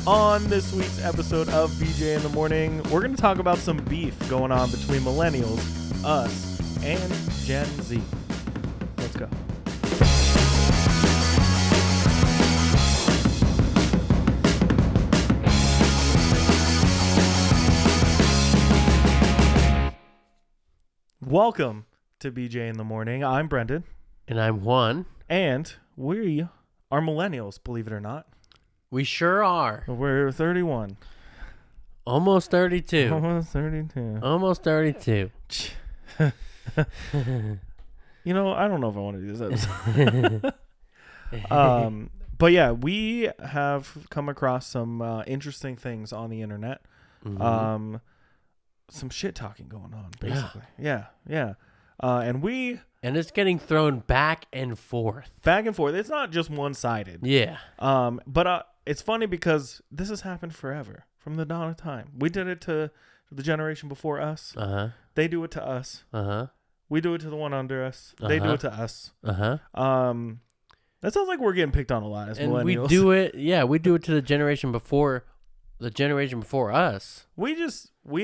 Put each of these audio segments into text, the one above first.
On this week's episode of BJ in the Morning, we're going to talk about some beef going on between Millennials, us, and Gen Z. Let's go. Welcome to BJ in the Morning. I'm Brendan. And I'm Juan. And we are Millennials, believe it or not. We sure are. We're 31. Almost 32. Almost 32. Almost 32. You know, I don't know if I want to do this episode. But yeah, we have come across some interesting things on the internet. Mm-hmm. Some shit talking going on, basically. Yeah. And it's getting thrown back and forth. It's not just one-sided. Yeah. But it's funny because this has happened forever, from the dawn of time. We did it to the generation before us. Uh-huh. They do it to us. Uh-huh. We do it to the one under us. Uh-huh. They do it to us. Uh-huh. That sounds like we're getting picked on a lot as and millennials. we do it to the generation before us. We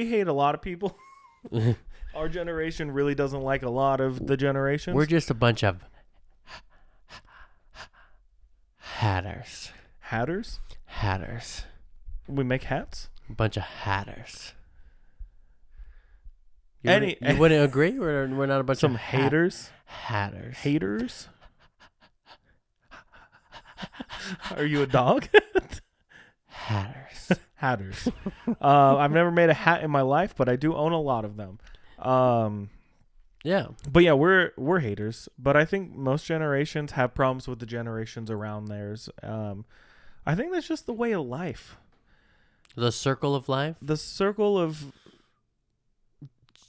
hate a lot of people. Our generation really doesn't like a lot of the generations. We're just a bunch of hatters. Hatters? Hatters. We make hats? A bunch of hatters. You You wouldn't agree? We're not a bunch some of haters? Hatters. Haters? Are you a dog? Hatters. Hatters. I've never made a hat in my life, but I do own a lot of them. Yeah. But yeah, we're haters. But I think most generations have problems with the generations around theirs. I think that's just the way of life. The circle of life? The circle of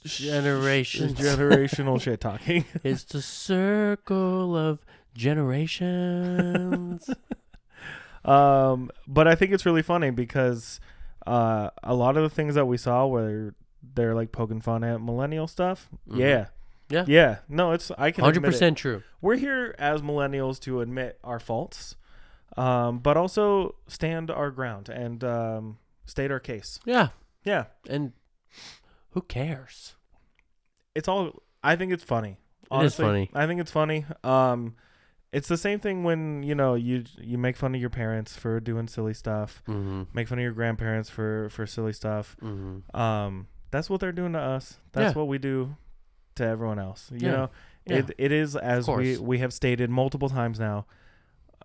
generations. Generational shit talking. It's the circle of generations. But I think it's really funny because a lot of the things that we saw where they're like poking fun at millennial stuff. Mm-hmm. Yeah. No, I can 100% true. We're here as millennials to admit our faults, but also stand our ground and state our case. Yeah. And who cares? I think it's funny. Honestly, it is funny. I think it's funny. It's the same thing when, you make fun of your parents for doing silly stuff, mm-hmm. make fun of your grandparents for silly stuff. Mm-hmm. That's what they're doing to us. That's what we do to everyone else. Yeah. It is, as we have stated multiple times now,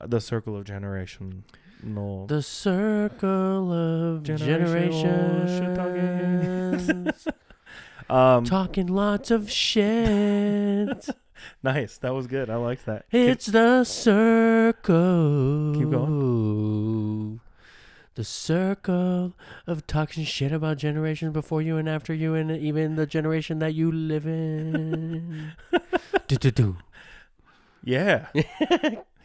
the circle of generation. No. The circle of generations. Talking lots of shit. Nice. That was good. I liked that. It's the circle. Keep going. The circle of talking shit about generations before you and after you and even the generation that you live in. Do. Yeah.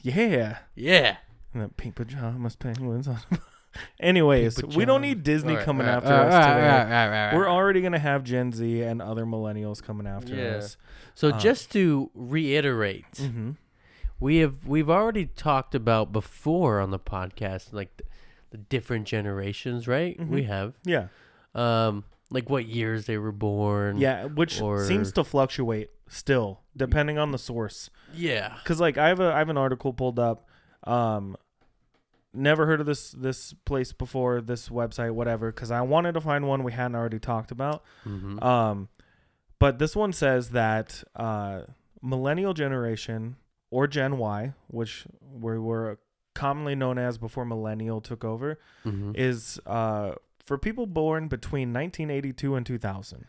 Yeah. Yeah. And that pink pajamas, penguins on. Anyways, we don't need Disney coming after us today. We're already going to have Gen Z and other millennials coming after us. So just to reiterate, mm-hmm. we've already talked about before on the podcast, like the different generations, right? Mm-hmm. We have. Yeah. Like what years they were born. Yeah, which seems to fluctuate still, depending on the source. Yeah. Because like I have an article pulled up. Never heard of this place before, this website, whatever, because I wanted to find one we hadn't already talked about. Mm-hmm. But this one says that millennial generation, or Gen Y, which we were commonly known as before millennial took over, mm-hmm. is for people born between 1982 and 2000.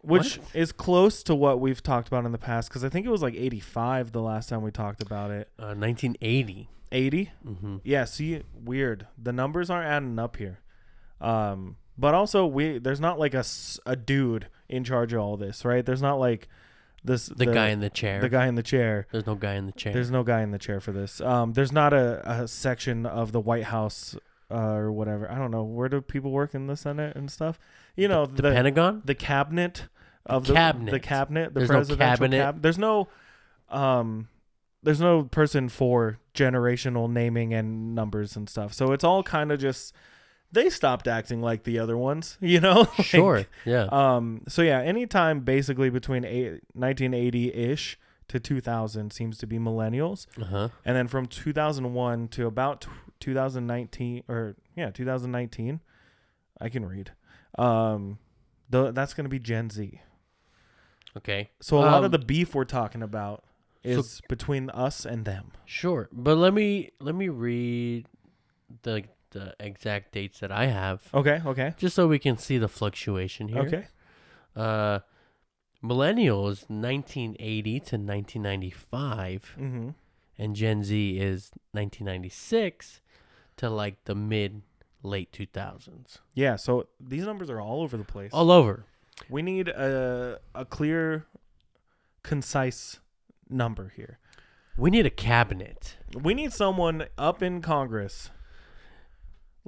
Which is close to what we've talked about in the past, because I think it was like 85 the last time we talked about it. 1980. 80? Mm-hmm. Yeah, see, weird. The numbers aren't adding up here. But also, there's not like a dude in charge of all this, right? There's not like the guy in the chair. The guy in the chair. There's no guy in the chair. There's no guy in the chair for this. There's not a section of the White House or whatever. I don't know. Where do people work in the Senate and stuff? You know, the Pentagon? The cabinet of the cabinet. The cabinet. The There's presidential no cabinet. There's no person for generational naming and numbers and stuff. So it's all kind of just, they stopped acting like the other ones, you know? Like, Sure. Yeah. So yeah, anytime basically between 1980-ish to 2000 seems to be millennials. Uh-huh. And then from 2001 to about 2019, or 2019, I can read. That's going to be Gen Z. Okay. So a lot of the beef we're talking about is between us and them. Sure. But let me read the exact dates that I have. Okay. Just so we can see the fluctuation here. Okay. Millennials 1980 to 1995, Mm-hmm. and Gen Z is 1996 to like the late 2000s. Yeah, so these numbers are all over the place. All over. We need a clear, concise number here. We need a cabinet. We need someone up in Congress,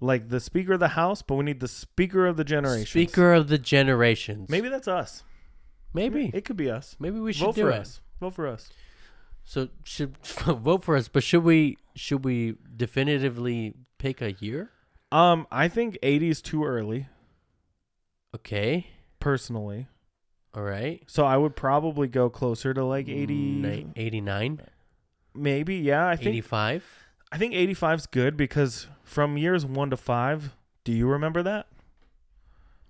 like the Speaker of the House, but we need the Speaker of the Generations. Speaker of the Generations. Maybe that's us. Maybe. It could be us. Maybe we should Vote do for it. us. Vote for us. So should vote for us, but should we definitively pick a year? I think 80 is too early, Okay. personally. All right. So I would probably go closer to like 80. 89. Maybe, yeah. I think 85. I think 85 is good because from years 1 to 5, do you remember that?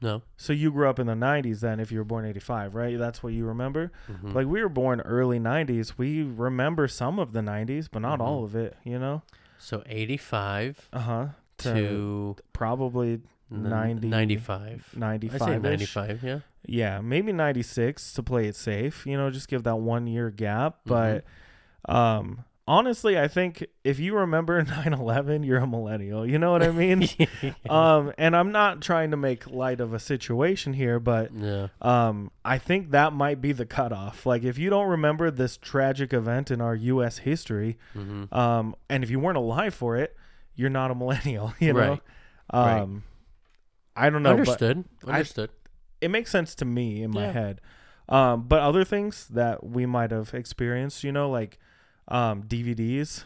No. So you grew up in the 90s then if you were born 85, right? That's what you remember? Mm-hmm. Like we were born early 90s. We remember some of the 90s, but not Mhm. all of it, you know? So 85 Uh-huh. to probably 90, 95. 95. I say 95, yeah. Yeah, maybe 96 to play it safe, you know, just give that 1 year gap. Mm-hmm. But honestly, I think if you remember 9/11, you're a millennial. You know what I mean? And I'm not trying to make light of a situation here, but Yeah. I think that might be the cutoff. Like if you don't remember this tragic event in our U.S. history, Mm-hmm. and if you weren't alive for it, you're not a millennial. You know? Right. I don't know. Understood. But Understood. it makes sense to me in my Yeah. head. But other things that we might have experienced, you know, like DVDs.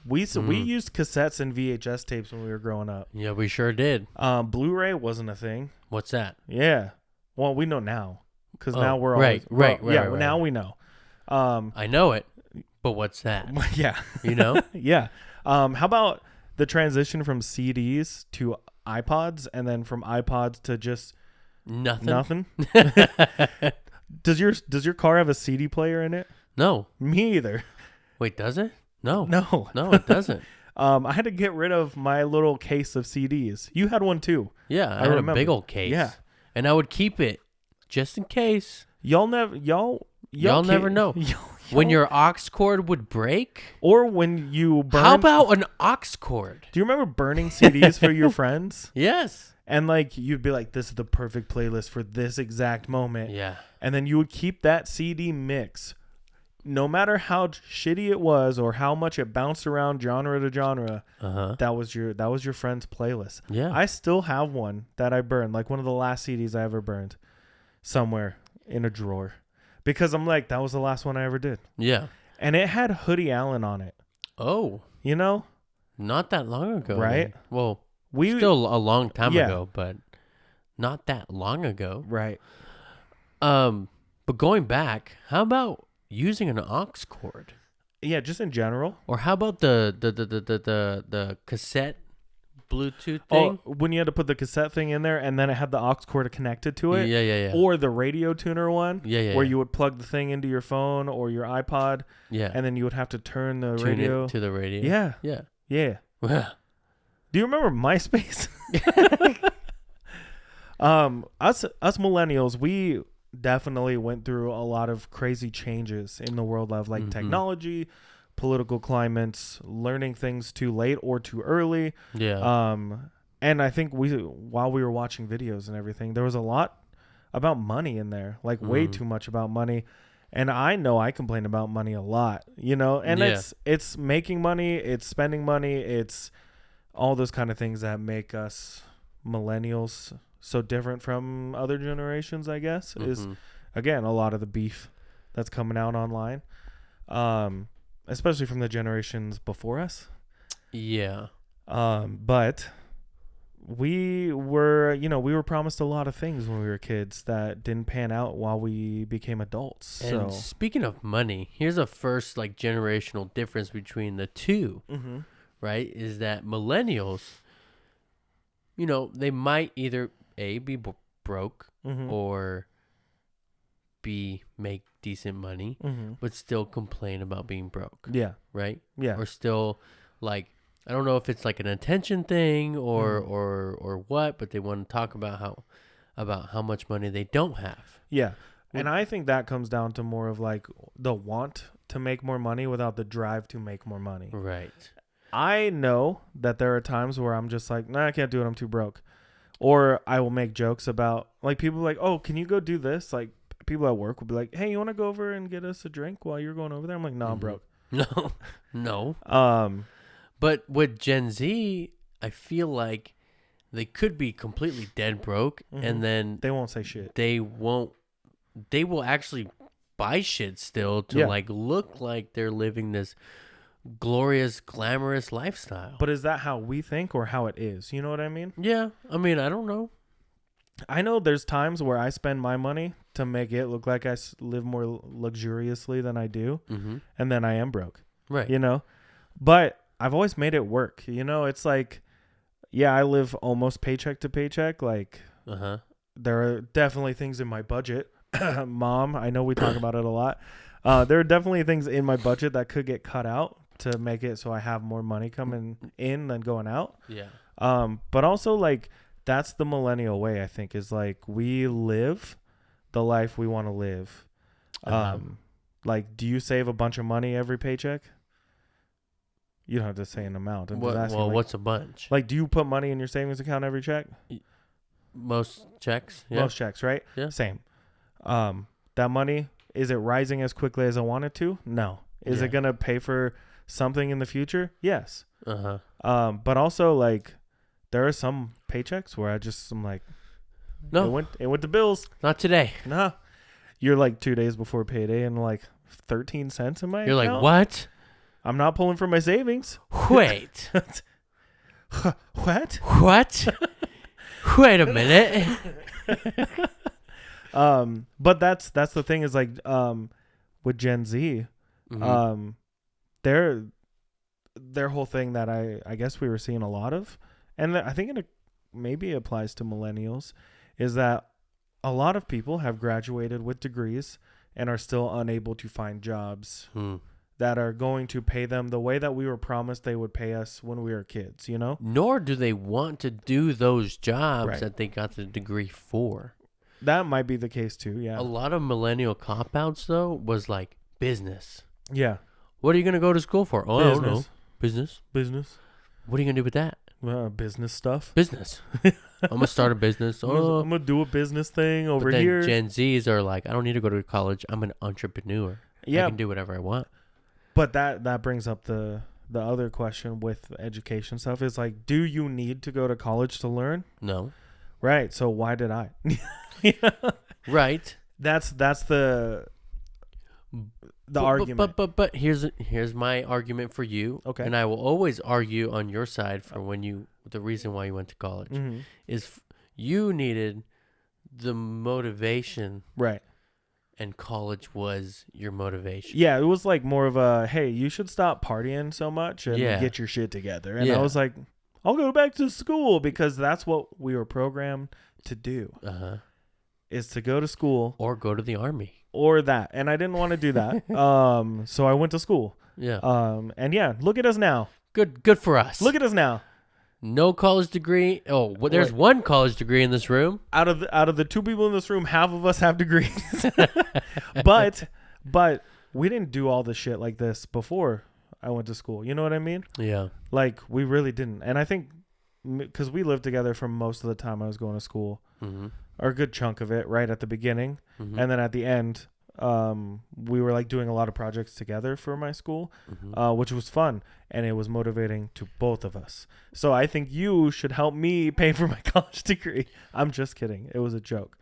We used cassettes and VHS tapes when we were growing up. Yeah, we sure did. Blu-ray wasn't a thing. What's that? Yeah. Well, we know now because Oh, now we're right, all right, yeah. right. Now we know. I know it, but what's that? Yeah. You know? Yeah. How about the transition from CDs to iPods and then from iPods to just Nothing. Does your car have a CD player in it? No. Me either. Wait, does it? No. No. No, it doesn't. I had to get rid of my little case of CDs. You had one too. Yeah, I had remember. a big old case. Yeah. And I would keep it just in case. Y'all never know. When your aux cord would break? or when you burn. How about an aux cord? Do you remember burning CDs for your friends? Yes. And like you'd be like, this is the perfect playlist for this exact moment. Yeah. And then you would keep that CD mix, no matter how shitty it was or how much it bounced around genre to genre. Uh-huh. That was your friend's playlist. Yeah. I still have one that I burned, like one of the last CDs I ever burned, somewhere in a drawer, because I'm like, that was the last one I ever did. Yeah. And it had Hoodie Allen on it. Oh. You know, Not that long ago. Right? Man. Well, we still a long time Yeah. ago, but not that long ago. right. But going back, how about using an aux cord? Yeah, just in general. Or how about the cassette Bluetooth thing? Oh, when you had to put the cassette thing in there and then it had the aux cord connected to it. Yeah. Or the radio tuner one. Yeah. Where you would plug the thing into your phone or your iPod, yeah. and then you would have to turn the Tune radio it to the radio. Yeah. Yeah. Yeah. Do you remember MySpace? Us millennials, we definitely went through a lot of crazy changes in the world of like Mhm. technology, political climates, learning things too late or too early. Yeah. And I think while we were watching videos and everything, there was a lot about money in there, like way Mhm. too much about money. And I know I complain about money a lot, you know, and Yeah. it's making money, it's spending money, it's all those kind of things that make us millennials so different from other generations, I guess, is Mhm. again a lot of the beef that's coming out online. especially from the generations before us. Yeah. But we were promised a lot of things when we were kids that didn't pan out while we became adults. And So speaking of money, here's a first like generational difference between the two, right? Is that millennials, they might either A, be broke or B, make decent money, but still complain about being broke. Yeah. Right? Yeah. Or still like, I don't know if it's like an attention thing or what, but they want to talk about how much money they don't have. Yeah. And I think that comes down to more of like the want to make more money without the drive to make more money. Right. I know that there are times where I'm just like, nah, I can't do it. I'm too broke. Or I will make jokes about like people like, oh, can you go do this? Like people at work will be like, hey, you want to go over and get us a drink while you're going over there? I'm like, no, I'm broke. No. But with Gen Z, I feel like they could be completely dead broke, and then they won't say shit. They will actually buy shit still to like look like they're living this glorious, glamorous lifestyle. But is that how we think or how it is? You know what I mean? Yeah. I mean, I don't know. I know there's times where I spend my money to make it look like I live more luxuriously than I do. And then I am broke. Right. But I've always made it work. It's like, yeah, I live almost paycheck to paycheck. Like, there are definitely things in my budget. Mom, I know we talk about it a lot. There are definitely things in my budget that could get cut out to make it so I have more money coming in than going out. Yeah. But also like that's the millennial way, I think, is like we live the life we want to live. Like, do you save a bunch of money every paycheck? You don't have to say an amount. What's a bunch? Like, do you put money in your savings account every check? Most checks. Yeah. Most checks, right? Yeah. Same. That money, is it rising as quickly as I want it to? No. Is it going to pay for something in the future? Yes. But also, like, there are some paychecks where I'm like, no, it went to bills. Not today. Nah. You're like 2 days before payday and like 13 cents in my account. You're like, what? I'm not pulling from my savings. Wait. What? Wait a minute. But that's the thing is like, with Gen Z, their whole thing that I guess we were seeing a lot of, and I think it maybe applies to millennials, is that a lot of people have graduated with degrees and are still unable to find jobs that are going to pay them the way that we were promised they would pay us when we were kids, Nor do they want to do those jobs that they got the degree for. That might be the case too, yeah. A lot of millennial cop-outs, though, was like business. Yeah. What are you going to go to school for? Oh, business. I don't know. Business. What are you going to do with that? Business stuff. Business. I'm going to start a business. I'm going to do a business thing over here. Gen Zs are like, I don't need to go to college. I'm an entrepreneur. Yeah. I can do whatever I want. But that brings up the other question with education stuff is like, do you need to go to college to learn? No. Right. So why did I? Right. That's the argument. But here's my argument for you. Okay. And I will always argue on your side for the reason why you went to college is you needed the motivation. Right. And college was your motivation. Yeah, it was like more of a, hey, you should stop partying so much and get your shit together. And I was like, I'll go back to school because that's what we were programmed to do. Is to go to school. Or go to the army. Or that. And I didn't want to do that. So I went to school. Yeah. And yeah, look at us now. Good for us. Look at us now. No college degree. Oh, well, there's one college degree in this room. Out of the two people in this room, half of us have degrees. but we didn't do all the shit like this before I went to school. You know what I mean? Yeah. Like we really didn't. And I think because we lived together for most of the time I was going to school, or a good chunk of it right at the beginning, and then at the end, we were like doing a lot of projects together for my school, which was fun and it was motivating to both of us. So I think you should help me pay for my college degree. I'm just kidding. It was a joke.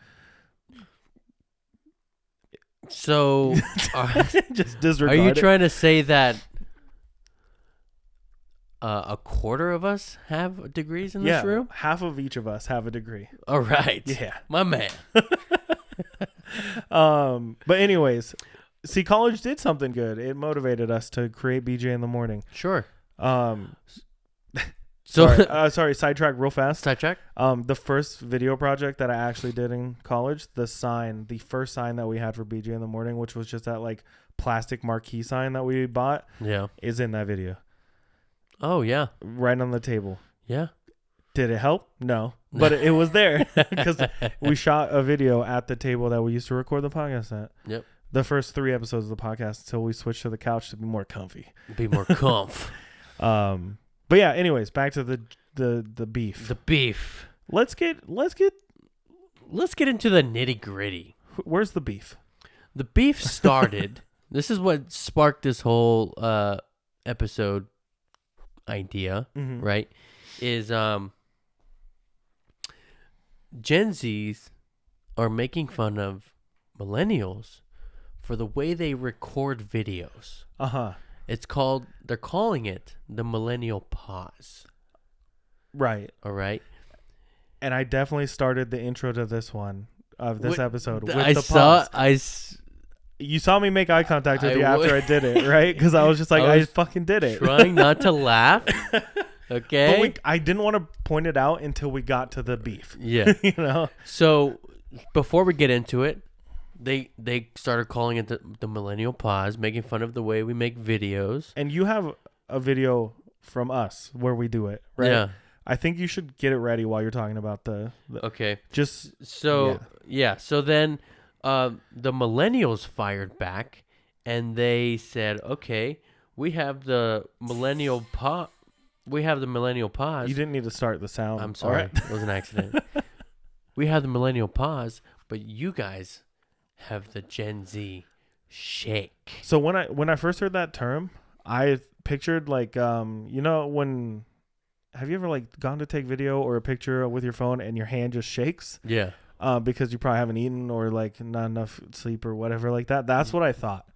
So just disregard are you trying to say that a quarter of us have degrees in this room. Half of each of us have a degree. All right. Yeah. My man. But anyways, see, college did something good. It motivated us to create BJ in the morning. Sure. Sorry, sidetrack real fast. Sidetrack? The first video project that I actually did in college, the first sign that we had for BJ in the morning, which was just that like plastic marquee sign that we bought, is in that video. Oh, yeah. Right on the table. Yeah. Did it help? No. But it was there because we shot a video at the table that we used to record the podcast at. Yep. The first 3 episodes of the podcast until we switched to the couch to be more comfy. Be more comf. But yeah, anyways, back to the beef. The beef. Let's get into the nitty-gritty. Where's the beef? The beef started. This is what sparked this whole episode idea, right? Is Gen Zs are making fun of millennials for the way they record videos. They're calling it the millennial pause. Right. All right. And I definitely started the intro to this one of this episode with the pause. You saw me make eye contact with you after I did it, right? Because I was just like, I fucking did it. Trying not to laugh. Okay. But I didn't want to point it out until we got to the beef. Yeah. You know? So before we get into it, they started calling it the millennial pause, making fun of the way we make videos. And you have a video from us where we do it, right? Yeah. I think you should get it ready while you're talking about the okay. Just so yeah. So then the millennials fired back and they said, "Okay, we have the millennial pause. We have the millennial pause." You didn't need to start the sound. I'm sorry. It was an accident. We have the millennial pause, but you guys have the Gen Z shake. So when I first heard that term, I pictured like when have you ever like gone to take video or a picture with your phone and your hand just shakes? Yeah. Because you probably haven't eaten or like not enough sleep or whatever like that. That's what I thought.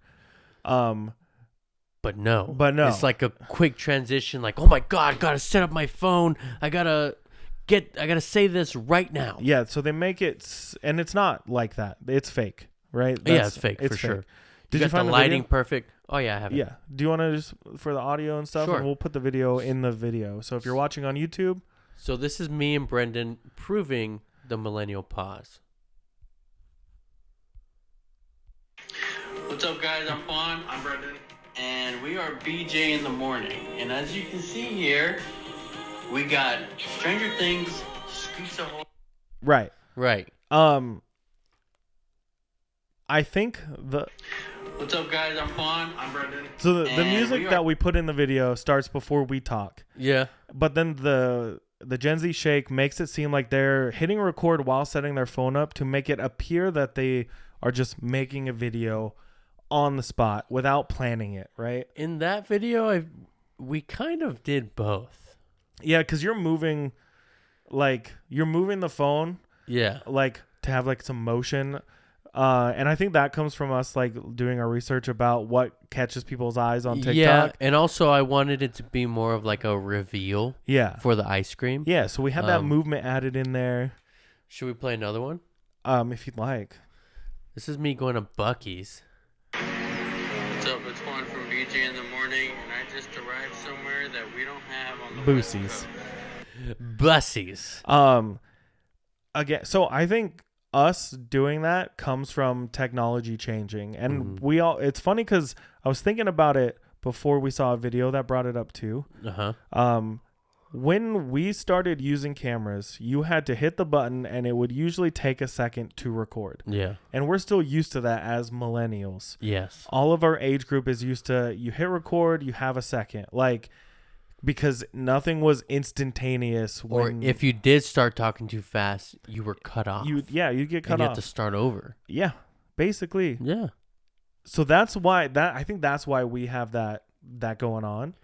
But no. It's like a quick transition, like, oh my God, gotta set up my phone. I gotta say this right now. Yeah, so they make it, and it's not like that. It's fake, right? It's fake for sure. Did you find the lighting perfect? Oh yeah, I have it. Yeah. Do you want to just for the audio and stuff? Sure. And we'll put the video in the video. So if you're watching on YouTube. So this is me and Brendan proving the millennial pause. What's up, guys? I'm Juan. I'm Brendan. And we are BJ in the morning. And as you can see here, we got Stranger Things, Scoots of Right. I think What's up, guys? I'm Juan. I'm Brendan. So the music that we put in the video starts before we talk. Yeah. But then the Gen Z shake makes it seem like they're hitting record while setting their phone up to make it appear that they are just making a video on the spot without planning it, right? In that video, we kind of did both. Yeah, because you're moving the phone. Yeah. Like to have like some motion. And I think that comes from us like doing our research about what catches people's eyes on TikTok. Yeah, and also I wanted it to be more of like a reveal. Yeah. For the ice cream. Yeah, so we had that movement added in there. Should we play another one? If you'd like. This is me going to Buc-ee's. What's up? It's Juan from BJ in the morning, and I just arrived somewhere that we don't have on the Boosies. Bussies. Again, so I think us doing that comes from technology changing, and it's funny because I was thinking about it before we saw a video that brought it up too. When we started using cameras, you had to hit the button and it would usually take a second to record. Yeah. And we're still used to that as millennials. Yes. All of our age group is used to you hit record, you have a second. Like, because nothing was instantaneous. Or if you did start talking too fast, you were cut off. You get cut off. You have to start over. Yeah, basically. Yeah. So that's why I think that's why we have that going on.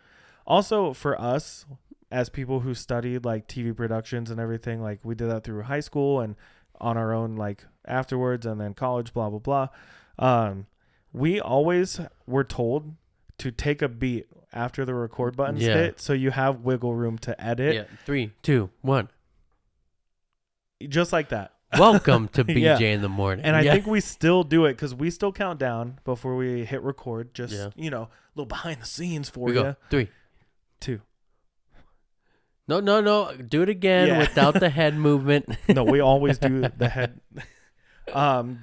Also, for us, as people who studied like TV productions and everything, like we did that through high school and on our own, like afterwards, and then college, blah, blah, blah. We always were told to take a beat after the record buttons Yeah. hit, so you have wiggle room to edit. Yeah. 3, 2, 1. Just like that. Welcome to BJ Yeah. in the morning. And I think we still do it because we still count down before we hit record. Just, a little behind the scenes for we you. go 3, 2. No. Do it again without the head movement. No, we always do the head.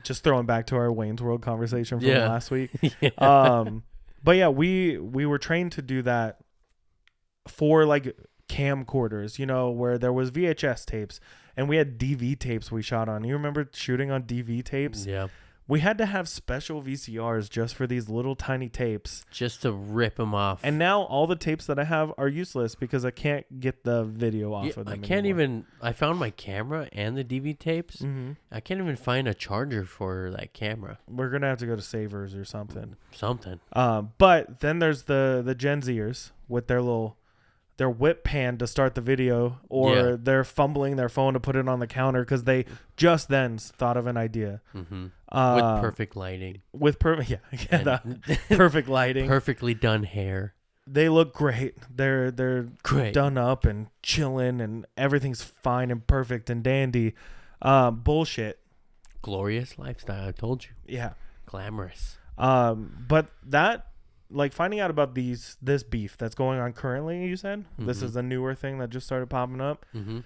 Just throwing back to our Wayne's World conversation from last week. Yeah. But yeah, we were trained to do that for like camcorders, where there was VHS tapes and we had DV tapes we shot on. You remember shooting on DV tapes? Yeah. We had to have special VCRs just for these little tiny tapes. Just to rip them off. And now all the tapes that I have are useless because I can't get the video off of them. I can't anymore. even. I found my camera and the DV tapes. Mm-hmm. I can't even find a charger for that camera. We're gonna have to go to Savers or something. But then there's the Gen Zers with their whip pan to start the video, or they're fumbling their phone to put it on the counter because they just then thought of an idea. Mm-hmm. With perfect lighting. Perfect lighting. Perfectly done hair. They look great. They're Great. done up and chilling, and everything's fine and perfect and dandy. Bullshit. Glorious lifestyle. I told you. Yeah. Glamorous. But that, like, finding out about this beef that's going on currently, you said this is a newer thing that just started popping up. Mm-hmm.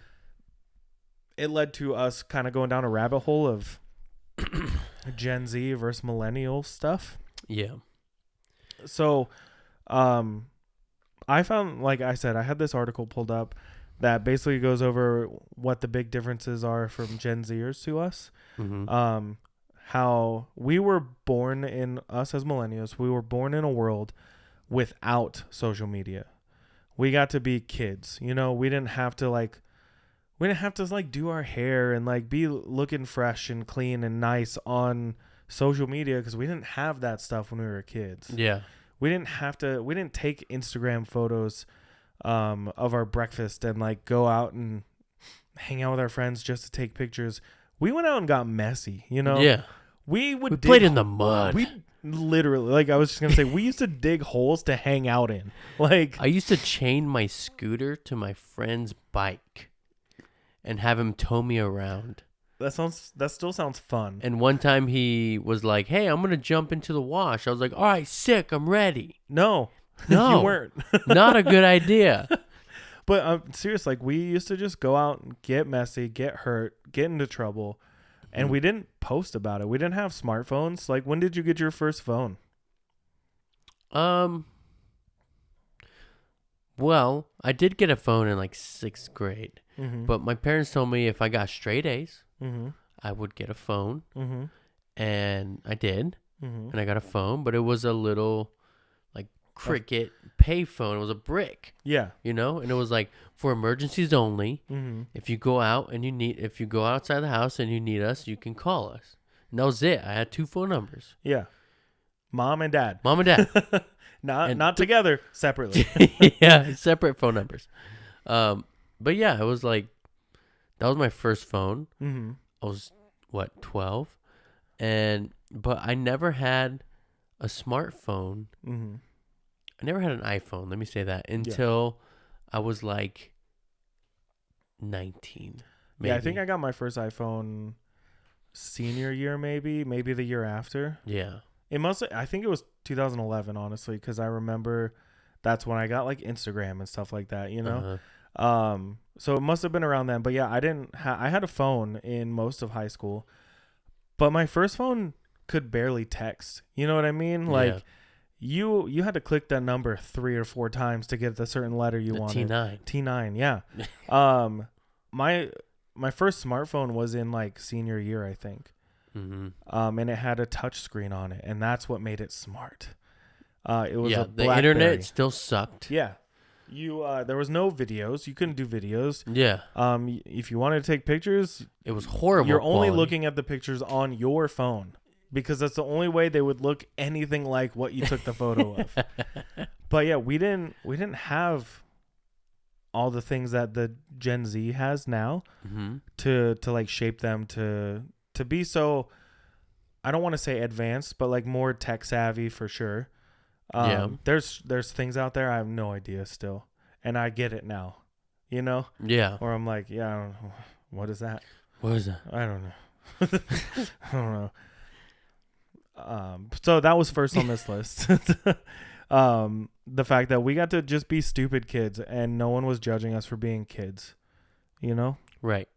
It led to us kind of going down a rabbit hole of Gen Z versus millennial stuff. Yeah. So, I found, like I said, I had this article pulled up that basically goes over what the big differences are from Gen Zers to us. Mm-hmm. How we were born us as millennials, we were born in a world without social media. We got to be kids, we didn't have to do our hair and like be looking fresh and clean and nice on social media because we didn't have that stuff when we were kids. Yeah. We didn't take Instagram photos of our breakfast and like go out and hang out with our friends just to take pictures. We went out and got messy, Yeah. We played in the mud. We literally, like I was just going to say, we used to dig holes to hang out in. Like, I used to chain my scooter to my friend's bike and have him tow me around. That still sounds fun. And one time he was like, "Hey, I'm going to jump into the wash." I was like, "All right, sick, I'm ready." No, you weren't. Not a good idea. But serious, like we used to just go out and get messy, get hurt, get into trouble, and we didn't post about it. We didn't have smartphones. Like, when did you get your first phone? Well, I did get a phone in like 6th grade, Mm-hmm. but my parents told me if I got straight A's, Mm-hmm. I would get a phone, Mm-hmm. and I did, Mm-hmm. and I got a phone, but it was a little like Cricket pay phone. It was a brick, Yeah. and it was like for emergencies only. Mm-hmm. If you go out and if you go outside the house and you need us, you can call us. And that was it. I had 2 phone numbers. Yeah. Mom and dad. Mom and dad. Not together, separately. Yeah, separate phone numbers. But yeah, it was like, that was my first phone. Mm-hmm. I was, 12? But I never had a smartphone. Mm-hmm. I never had an iPhone, let me say that, until I was like 19. Maybe. Yeah, I think I got my first iPhone senior year, maybe the year after. Yeah. I think it was 2011, honestly, because I remember that's when I got like Instagram and stuff like that, Uh-huh. So it must have been around then. But yeah, I had a phone in most of high school, but my first phone could barely text. You know what I mean? Like, you had to click that number 3 or 4 times to get the certain letter you wanted. T9, yeah. My first smartphone was in like senior year, I think. Mm-hmm. And it had a touch screen on it, and that's what made it smart. It was a the BlackBerry. internet still sucked. Yeah. There was no videos. You couldn't do videos. Yeah. If you wanted to take pictures, it was horrible. You're only looking at the pictures on your phone because that's the only way they would look anything like what you took the photo of. But yeah, we didn't have all the things that the Gen Z has now to like shape them to be so, I don't want to say advanced, but like more tech savvy for sure. There's things out there I have no idea still, and I get it now, you know. Yeah. Or I'm like, yeah, I don't know. What is that? What is that? I don't know. I don't know. So that was first on this list. The fact that we got to just be stupid kids and no one was judging us for being kids, you know? Right.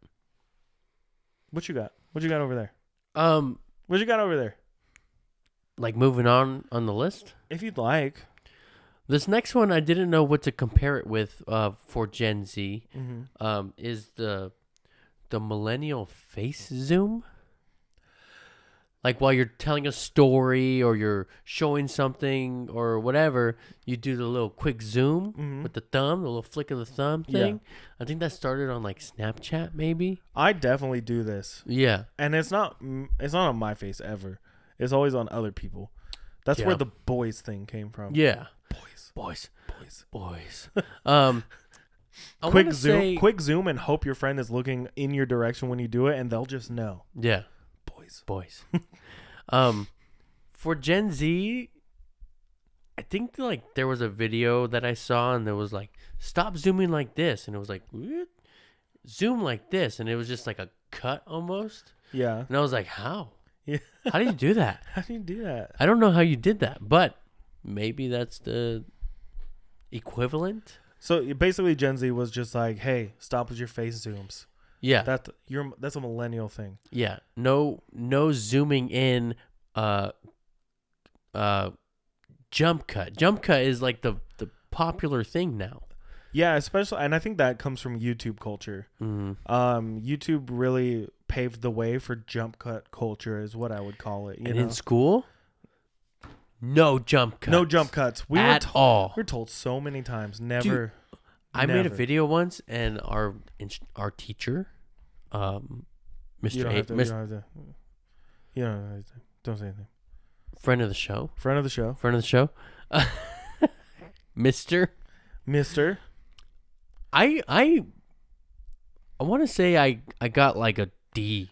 What you got? What you got over there? What you got over there? Like moving on the list? If you'd like. This next one, I didn't know what to compare it with for Gen Z. Mm-hmm. Is the Millennial face zoom. Like while you're telling a story or you're showing something or whatever, you do the little quick zoom with the thumb, the little flick of the thumb thing. Yeah. I think that started on like Snapchat, maybe. I definitely do this. Yeah, and it's not on my face ever. It's always on other people. That's where the boys thing came from. Yeah, boys. Quick zoom, and hope your friend is looking in your direction when you do it, and they'll just know. Yeah. Boys. For Gen Z, I think like there was a video that I saw and there was like, stop zooming like this. And it was like, what? Zoom like this. And it was just like a cut almost. Yeah. And I was like, how? Yeah. How do you do that? How do you do that? I don't know how you did that, but maybe that's the equivalent. So basically Gen Z was just like, hey, stop with your face zooms. Yeah, that's a millennial thing. Yeah, no zooming in. Jump cut. Jump cut is like the popular thing now. Yeah, especially, and I think that comes from YouTube culture. Mm-hmm. YouTube really paved the way for jump cut culture, is what I would call it. You know? In school, no jump cuts. No jump cuts. We were told so many times, never. Dude, I made a video once, and our teacher, Mr. You don't have to. Don't say anything. Friend of the show. Mister. I want to say I got like a D.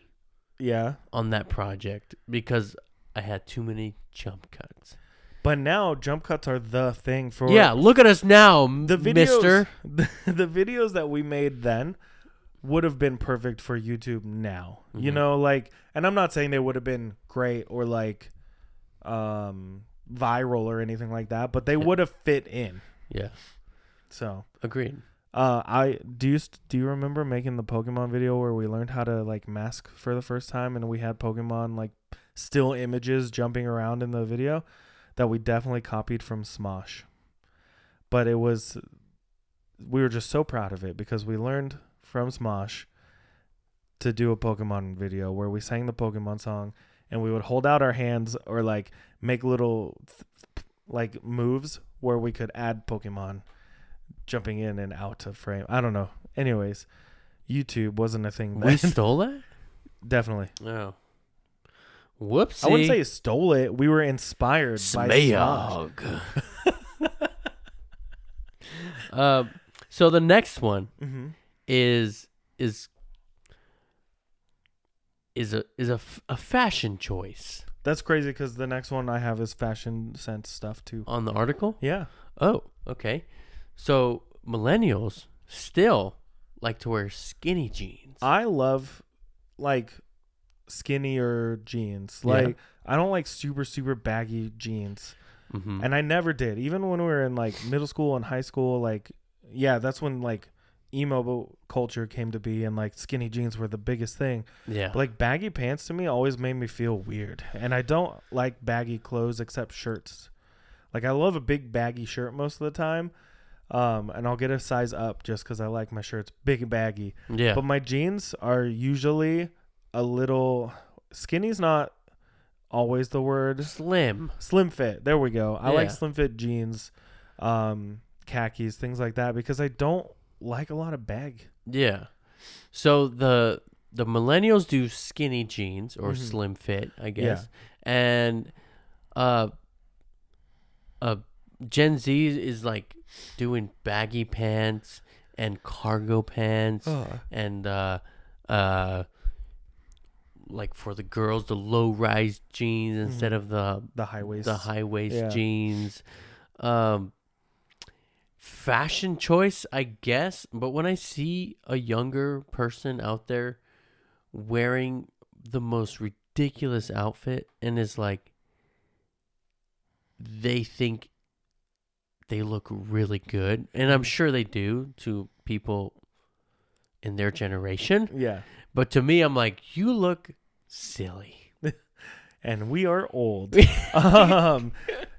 Yeah. On that project because I had too many jump cuts. But now jump cuts are the thing for. Yeah, look at us now, the videos, mister. The videos that we made then would have been perfect for YouTube now. Mm-hmm. You know, like, and I'm not saying they would have been great or like viral or anything like that, but they would have fit in. Yeah. So agreed. Do you remember making the Pokemon video where we learned how to like mask for the first time and we had Pokemon like still images jumping around in the video? That we definitely copied from Smosh. But we were just so proud of it because we learned from Smosh to do a Pokemon video where we sang the Pokemon song and we would hold out our hands or like make little like moves where we could add Pokemon jumping in and out of frame. I don't know. Anyways, YouTube wasn't a thing then. We stole that? Definitely. Oh. Whoopsie. I wouldn't say stole it. We were inspired by Smosh. So the next one is a fashion choice. That's crazy because the next one I have is fashion sense stuff too. On the article? Yeah. Oh, okay. So millennials still like to wear skinny jeans. I love like skinnier jeans. Like I don't like super baggy jeans. Mm-hmm. And I never did. Even when we were in like middle school and high school, like that's when like emo culture came to be and like skinny jeans were the biggest thing. Yeah. But like baggy pants to me always made me feel weird. And I don't like baggy clothes except shirts. Like I love a big baggy shirt most of the time. And I'll get a size up just because I like my shirts big and baggy. Yeah. But my jeans are usually a little skinny's not always the word. Slim fit. There we go. I like slim fit jeans, khakis, things like that because I don't like a lot of bag. Yeah. So the millennials do skinny jeans or slim fit, I guess. Yeah. And Gen Z is like doing baggy pants and cargo pants and like for the girls the low rise jeans instead of the high waist jeans. Fashion choice, I guess. But when I see a younger person out there wearing the most ridiculous outfit and is like, they think they look really good, and I'm sure they do to people in their generation. Yeah. But to me, I'm like, you look silly. And we are old.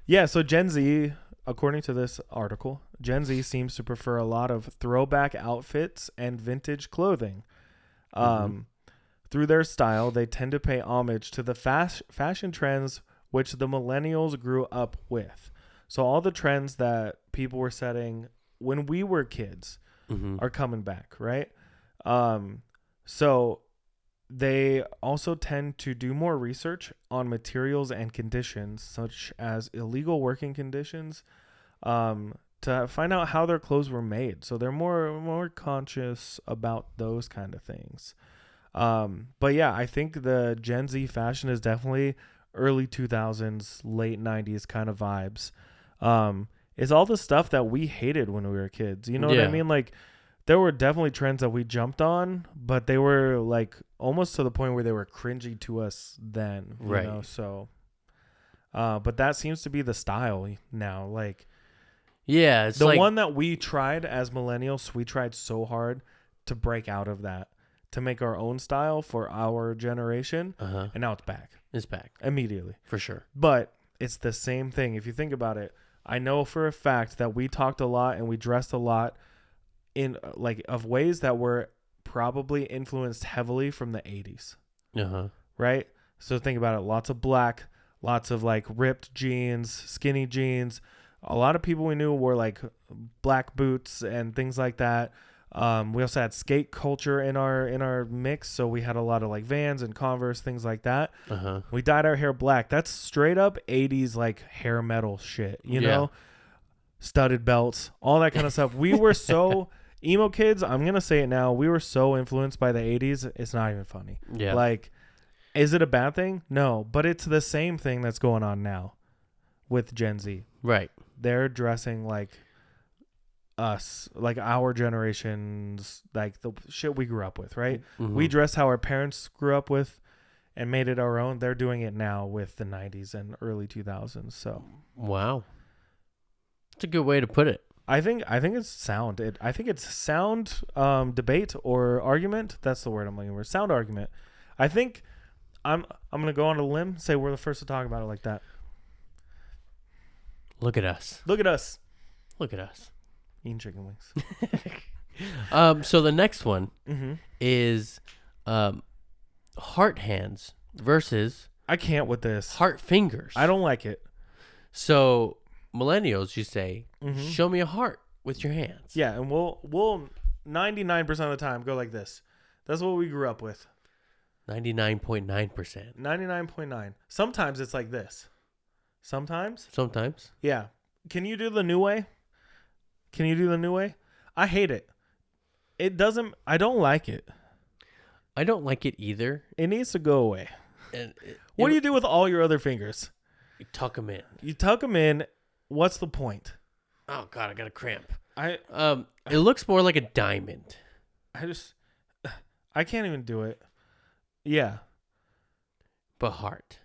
Yeah, so Gen Z, according to this article, Gen Z seems to prefer a lot of throwback outfits and vintage clothing. Through their style, they tend to pay homage to the fashion trends which the millennials grew up with. So all the trends that people were setting when we were kids are coming back, right? So they also tend to do more research on materials and conditions, such as illegal working conditions, to find out how their clothes were made. So they're more conscious about those kind of things. But yeah, I think the Gen Z fashion is definitely early 2000s, late 90s kind of vibes. It's all the stuff that we hated when we were kids. You know what I mean? Like, there were definitely trends that we jumped on, but they were like almost to the point where they were cringy to us then. You know? So, but that seems to be the style now. Like, yeah, it's the one that we tried as millennials, we tried so hard to break out of that, to make our own style for our generation. And now it's back. It's back. Immediately. For sure. But it's the same thing. If you think about it, I know for a fact that we talked a lot and we dressed a lot in like of ways that were probably influenced heavily from the 80s. Right? So think about it. Lots of black, lots of like ripped jeans, skinny jeans. A lot of people we knew wore like black boots and things like that. We also had skate culture in our mix, so we had a lot of like Vans and Converse, things like that. We dyed our hair black. That's straight up 80s like hair metal shit, you know? Studded belts, all that kind of stuff. We were so emo kids. I'm gonna say it now. We were so influenced by the 80s. It's not even funny. Yeah. Like, is it a bad thing? No, but it's the same thing that's going on now with Gen Z. Right. They're dressing like us, like our generations, like the shit we grew up with, right? We dress how our parents grew up with and made it our own. They're doing it now with the 90s and early 2000s. So wow, that's a good way to put it. I think it's sound. I think it's sound debate or argument. That's the word I'm looking for. Sound argument. I think I'm gonna go on a limb, say we're the first to talk about it like that. Look at us. Look at us. Look at us. Eating chicken wings. So the next one is heart hands versus I can't with this. heart fingers. I don't like it. So millennials, you say, show me a heart with your hands. Yeah, and we'll 99% of the time go like this. That's what we grew up with. 99.9%. 99.9. Sometimes it's like this. Sometimes? Yeah. Can you do the new way? I hate it. I don't like it. I don't like it either. It needs to go away. What do you do with all your other fingers? You tuck them in. You tuck them in. What's the point? Oh God, I got a cramp. It looks more like a diamond. I can't even do it. Yeah. But heart.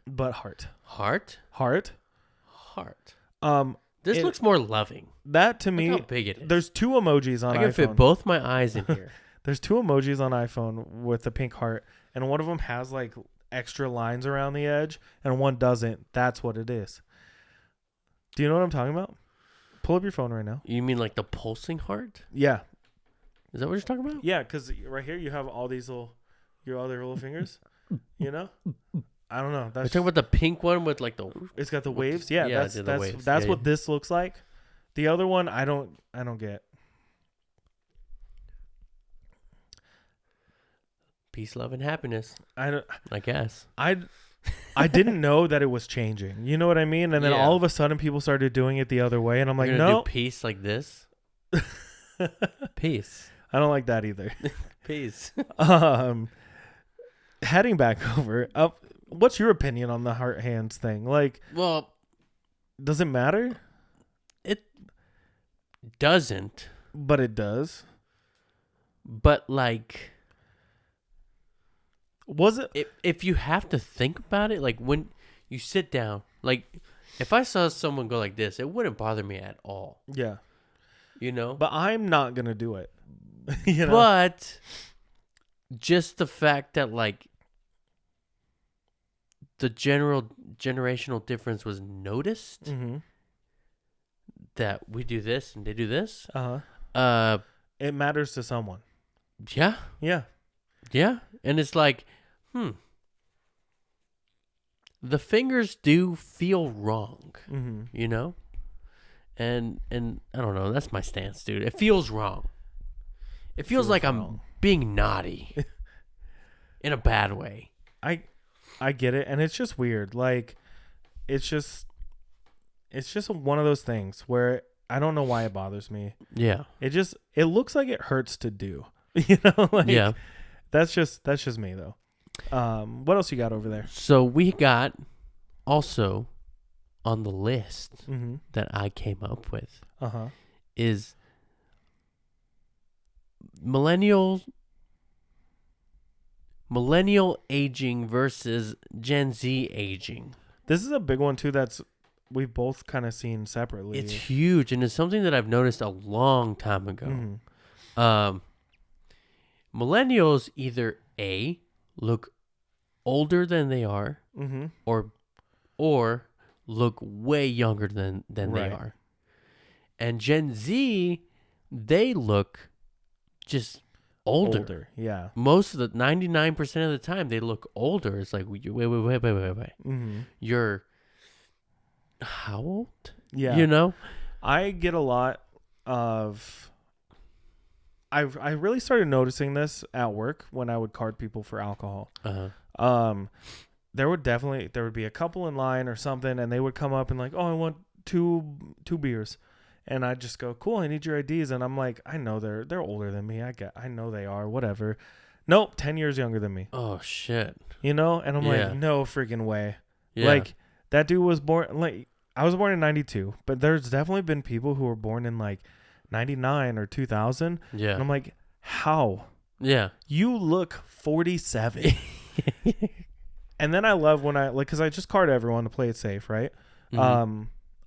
This looks more loving. That to me, look how big it is. There's two emojis on iPhone. I can fit both my eyes in here. There's two emojis on iPhone with the pink heart, and one of them has like extra lines around the edge, and one doesn't. That's what it is. Do you know what I'm talking about? Pull up your phone right now. You mean like the pulsing heart? Yeah. Is that what you're talking about? Yeah, because right here you have all these your other little fingers. You know? I don't know. You're talking about the pink one with like the. It's got the waves. Yeah, that's waves. That's what this looks like. The other one, I don't get. Peace, love, and happiness. I guess. I didn't know that it was changing. You know what I mean? And then all of a sudden, people started doing it the other way, and I'm like, no. Do peace like this. Peace. I don't like that either. Peace. Heading back over. What's your opinion on the heart hands thing? Like, well, does it matter? doesn't. But it does. But like, was it? If you have to think about it, like when you sit down, like if I saw someone go like this, it wouldn't bother me at all. Yeah. You know? But I'm not going to do it. You know? But just the fact that like the generational difference was noticed, that we do this and they do this. It matters to someone. Yeah. Yeah. Yeah. And it's like, the fingers do feel wrong, you know? And I don't know. That's my stance, dude. It feels wrong. It feels like wrong. I'm being naughty in a bad way. I get it, and it's just weird. Like, it's just one of those things where I don't know why it bothers me. Yeah. It looks like it hurts to do. You know? Like, yeah. That's just me though. What else you got over there? So we got also on the list that I came up with is millennial aging versus Gen Z aging. This is a big one too. We've both kind of seen separately. It's huge, and it's something that I've noticed a long time ago. Millennials either A, look older than they are, or look way younger than they are. And Gen Z, they look just older. Yeah. Most of the 99% of the time they look older. It's like, wait. You're how old? Yeah. You know? I get a lot of I really started noticing this at work when I would card people for alcohol. There would be a couple in line or something, and they would come up and like, oh, I want two beers. And I'd just go, cool, I need your IDs. And I'm like, I know they're older than me. I know they are, whatever. Nope, 10 years younger than me. Oh, shit. You know? And I'm like, no freaking way. Yeah. Like, that dude was born, like, I was born in 92, but there's definitely been people who were born in, like, 99 or 2000. Yeah. And I'm like, how? Yeah. You look 47. And then I love when because I just card everyone to play it safe, right?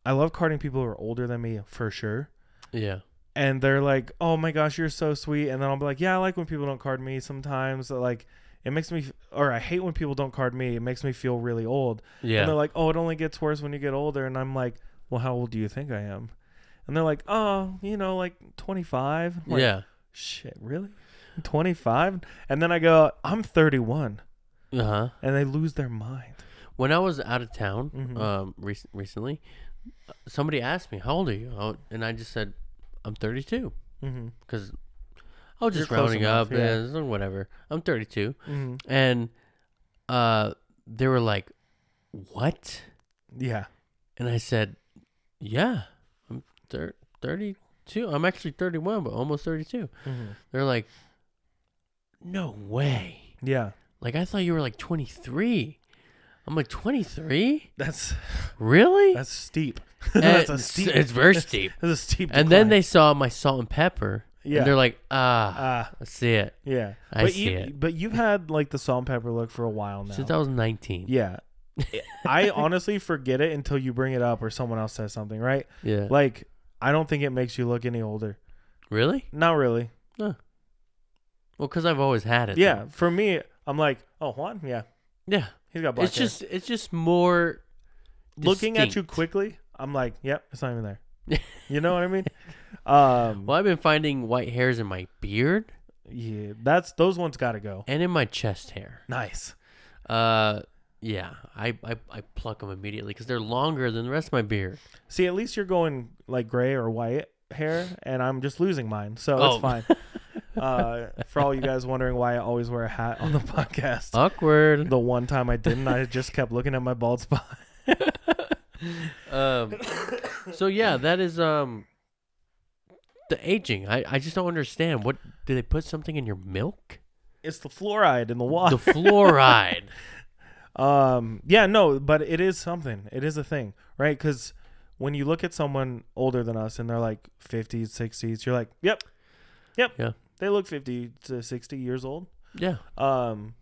I love carding people who are older than me for sure. Yeah. And they're like, oh my gosh, you're so sweet. And then I'll be like, yeah, I like when people don't card me sometimes. Like, it makes me, or I hate when people don't card me. It makes me feel really old. Yeah. And they're like, oh, it only gets worse when you get older. And I'm like, well, how old do you think I am? And they're like, oh, like 25. I'm like, yeah. Shit, really? 25? And then I go, I'm 31. And they lose their mind. When I was out of town recently, somebody asked me, how old are you? And I just said, I'm 32. Because I was just rounding up and whatever. I'm 32. And they were like, what? Yeah. And I said, yeah, I'm 32. I'm actually 31, but almost 32. They're like, no way. Yeah. Like, I thought you were like 23. I'm like, 23? That's really? That's steep. It's very steep. It's a steep decline. And then they saw my salt and pepper. Yeah. And they're like, I see it. Yeah. I see it. But you've had like the salt and pepper look for a while now. Since I was 19. Yeah. I honestly forget it until you bring it up or someone else says something, right? Yeah. Like, I don't think it makes you look any older. Really? Not really. Well, because I've always had it. Yeah. Though. For me, I'm like, oh, Juan? Yeah. Yeah. He's got black hair. It's just more looking at you quickly. I'm like, yep, it's not even there. You know what I mean? Well, I've been finding white hairs in my beard. Yeah, those ones got to go. And in my chest hair. Nice. Yeah, I pluck them immediately because they're longer than the rest of my beard. See, at least you're going like gray or white hair, and I'm just losing mine, so it's fine. For all you guys wondering why I always wear a hat on the podcast. Awkward. The one time I didn't, I just kept looking at my bald spot. So yeah, that is the aging. I just don't understand. What do they put something in your milk? It's the fluoride in the water. The fluoride. Yeah, no, but it is something. It is a thing, right? Because when you look at someone older than us and they're like 50s, 60s, you're like, yep, Yeah. they look 50 to 60 years old. Yeah. And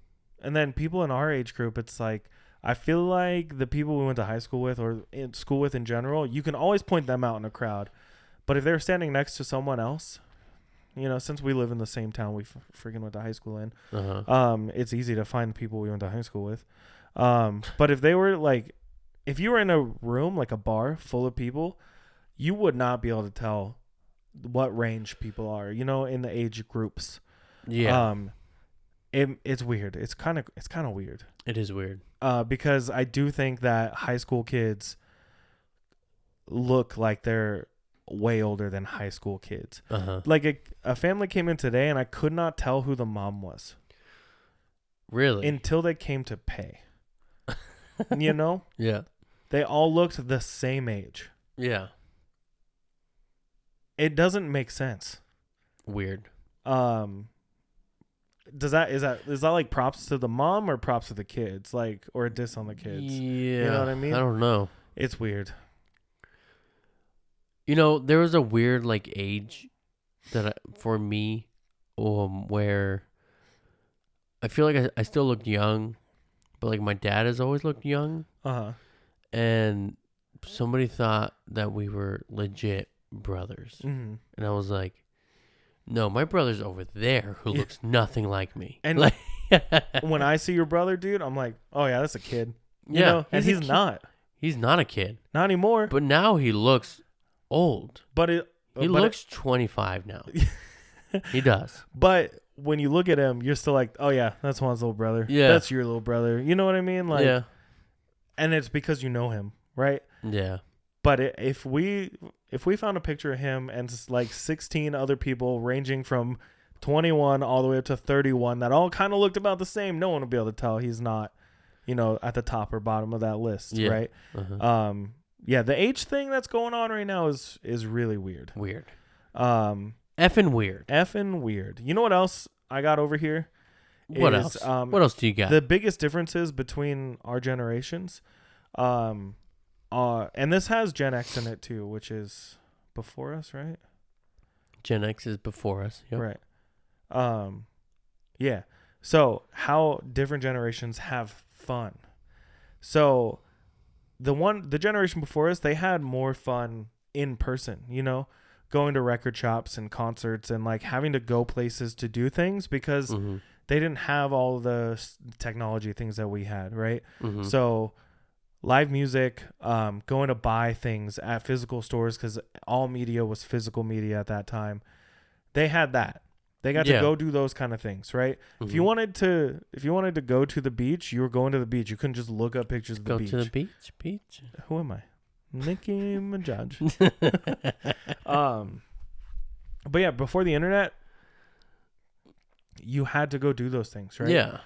then people in our age group, it's like, I feel like the people we went to high school with or in school with in general, you can always point them out in a crowd. But if they're standing next to someone else, you know, since we live in the same town we freaking went to high school in, it's easy to find the people we went to high school with. But if they were like, if you were in a room, like a bar full of people, you would not be able to tell what range people are, you know, in the age groups. Yeah. It's weird. It's kind of weird. It is weird. Because I do think that high school kids look like they're way older than high school kids. Like a family came in today and I could not tell who the mom was. Really? Until they came to pay. You know? Yeah. They all looked the same age. Yeah. It doesn't make sense. Weird. Is that like props to the mom or props to the kids? Like, or a diss on the kids? Yeah. You know what I mean? I don't know. It's weird. You know, there was a weird like age that for me, where I feel like I still look young, but like my dad has always looked young. And somebody thought that we were legit brothers, and I was like, no, my brother's over there who looks nothing like me. And like, when I see your brother, dude, I'm like, oh yeah, that's a kid. You yeah, know? And he's not. He's not a kid. Not anymore. But now he looks old. He looks 25 now. He does. But when you look at him, you're still like, oh yeah, that's Juan's little brother. Yeah. That's your little brother. You know what I mean? Like, yeah. And it's because you know him, right? Yeah. But if we found a picture of him and just like 16 other people ranging from 21 all the way up to 31 that all kind of looked about the same, no one would be able to tell he's not, you know, at the top or bottom of that list, right? Yeah, the age thing that's going on right now is really weird. Weird. Effing weird. You know what else I got over here? What else? What else do you got? The biggest differences between our generations, and this has Gen X in it too, which is before us, right? Gen X is before us. Yep. Right. Yeah. So how different generations have fun. So the generation before us, they had more fun in person, you know, going to record shops and concerts and like having to go places to do things because they didn't have all the technology things that we had, right? So live music, going to buy things at physical stores because all media was physical media at that time. They had that. They got to go do those kind of things, right? If you wanted to go to the beach, you were going to the beach. You couldn't just look up pictures of the beach. Go to the beach. Who am I? Nicki Minaj. But yeah, before the internet, you had to go do those things, right? Yeah.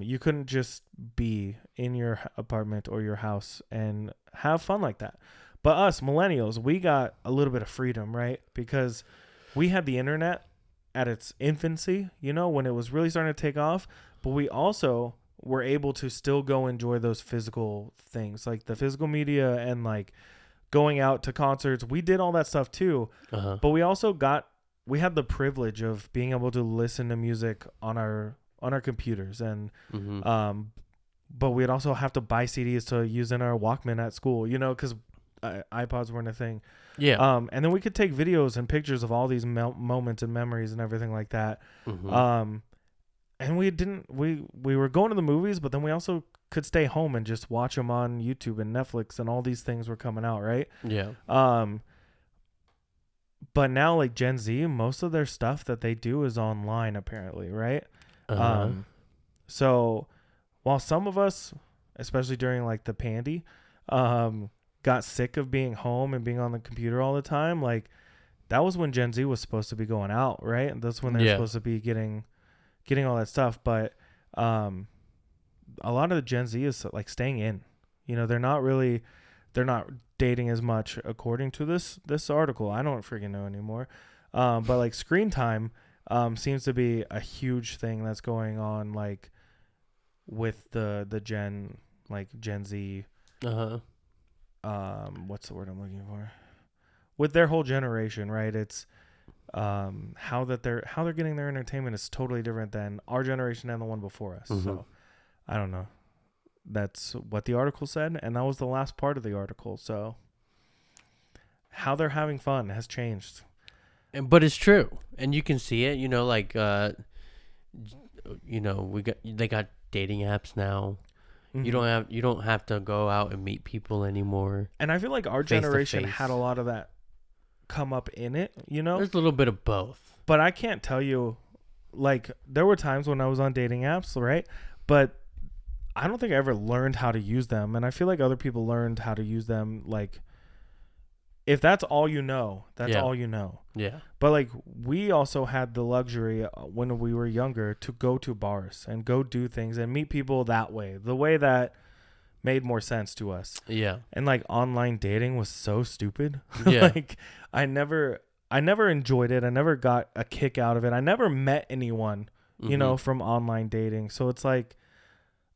You couldn't just be in your apartment or your house and have fun like that. But us millennials, we got a little bit of freedom, right? Because we had the internet at its infancy, you know, when it was really starting to take off. But we also were able to still go enjoy those physical things, like the physical media and like going out to concerts. We did all that stuff too. But we also we had the privilege of being able to listen to music on our computers and but we'd also have to buy CDs to use in our Walkman at school, you know, because iPods weren't a thing. Yeah. And then we could take videos and pictures of all these moments and memories and everything like that. And we were going to the movies, but then we also could stay home and just watch them on YouTube and Netflix, and all these things were coming out, right? Yeah. But now, like Gen Z, most of their stuff that they do is online, apparently, right? So while some of us, especially during like the pandy, got sick of being home and being on the computer all the time, like that was when Gen Z was supposed to be going out, right? And that's when they're supposed to be getting all that stuff. But a lot of the Gen Z is like staying in. You know, they're not dating as much according to this article. I don't freaking know anymore. But like screen time seems to be a huge thing that's going on, like with the Gen Z what's the word I'm looking for? With their whole generation, right? It's how they're getting their entertainment is totally different than our generation and the one before us. Mm-hmm. So I don't know. That's what the article said, and that was the last part of the article. So how they're having fun has changed. But it's true, and you can see it. They got dating apps now. Mm-hmm. You don't have to go out and meet people anymore. And I feel like our generation had a lot of that come up in it, There's a little bit of both. But I can't tell you, like, there were times when I was on dating apps, right? But I don't think I ever learned how to use them. And I feel like other people learned how to use them. Like, if that's all you know, that's all you know. Yeah. But, like, we also had the luxury when we were younger to go to bars and go do things and meet people that way, the way that made more sense to us. Yeah. And, like, online dating was so stupid. Yeah. Like, I never enjoyed it. I never got a kick out of it. I never met anyone, from online dating. So it's like,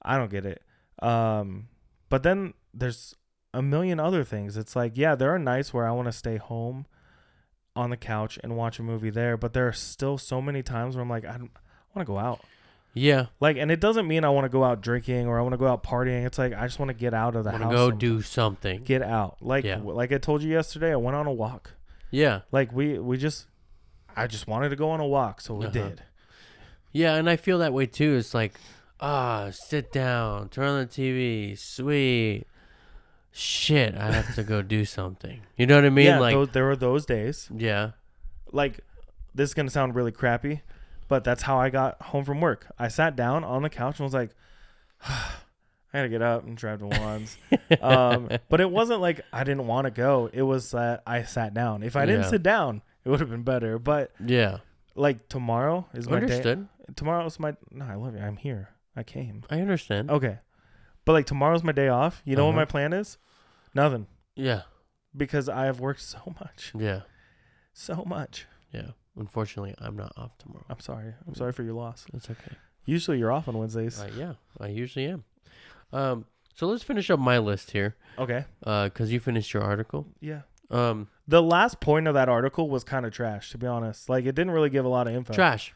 I don't get it. But then there's a million other things. It's like, yeah, there are nights where I want to stay home on the couch and watch a movie there. But there are still so many times where I'm like, I want to go out. Yeah. Like, and it doesn't mean I want to go out drinking or I want to go out partying. It's like, I just want to get out of the house. Go do something. Get out. Like, like I told you yesterday, I went on a walk. Yeah. Like I just wanted to go on a walk. So we did. Yeah. And I feel that way too. It's like, sit down, turn on the TV. Sweet. Shit. I have to go do something. You know what I mean? Yeah. Like, there were those days. Yeah. Like, this is going to sound really crappy, but that's how I got home from work. I sat down on the couch and was like, I got to get up and drive to Juan's. But it wasn't like I didn't want to go. It was that I sat down. If I didn't sit down, it would have been better. But yeah, like tomorrow is my day. Tomorrow's my, no, I love you. I'm here. I came. I understand. Okay. But like tomorrow's my day off. You know what my plan is? Nothing. Yeah. Because I have worked so much. Yeah. So much. Yeah. Unfortunately, I'm not off tomorrow. I'm sorry. I'm sorry for your loss. It's okay. Usually you're off on Wednesdays. Yeah, I usually am. So let's finish up my list here. Okay. Because you finished your article. Yeah. The last point of that article was kind of trash, to be honest. Like, it didn't really give a lot of info. Trash.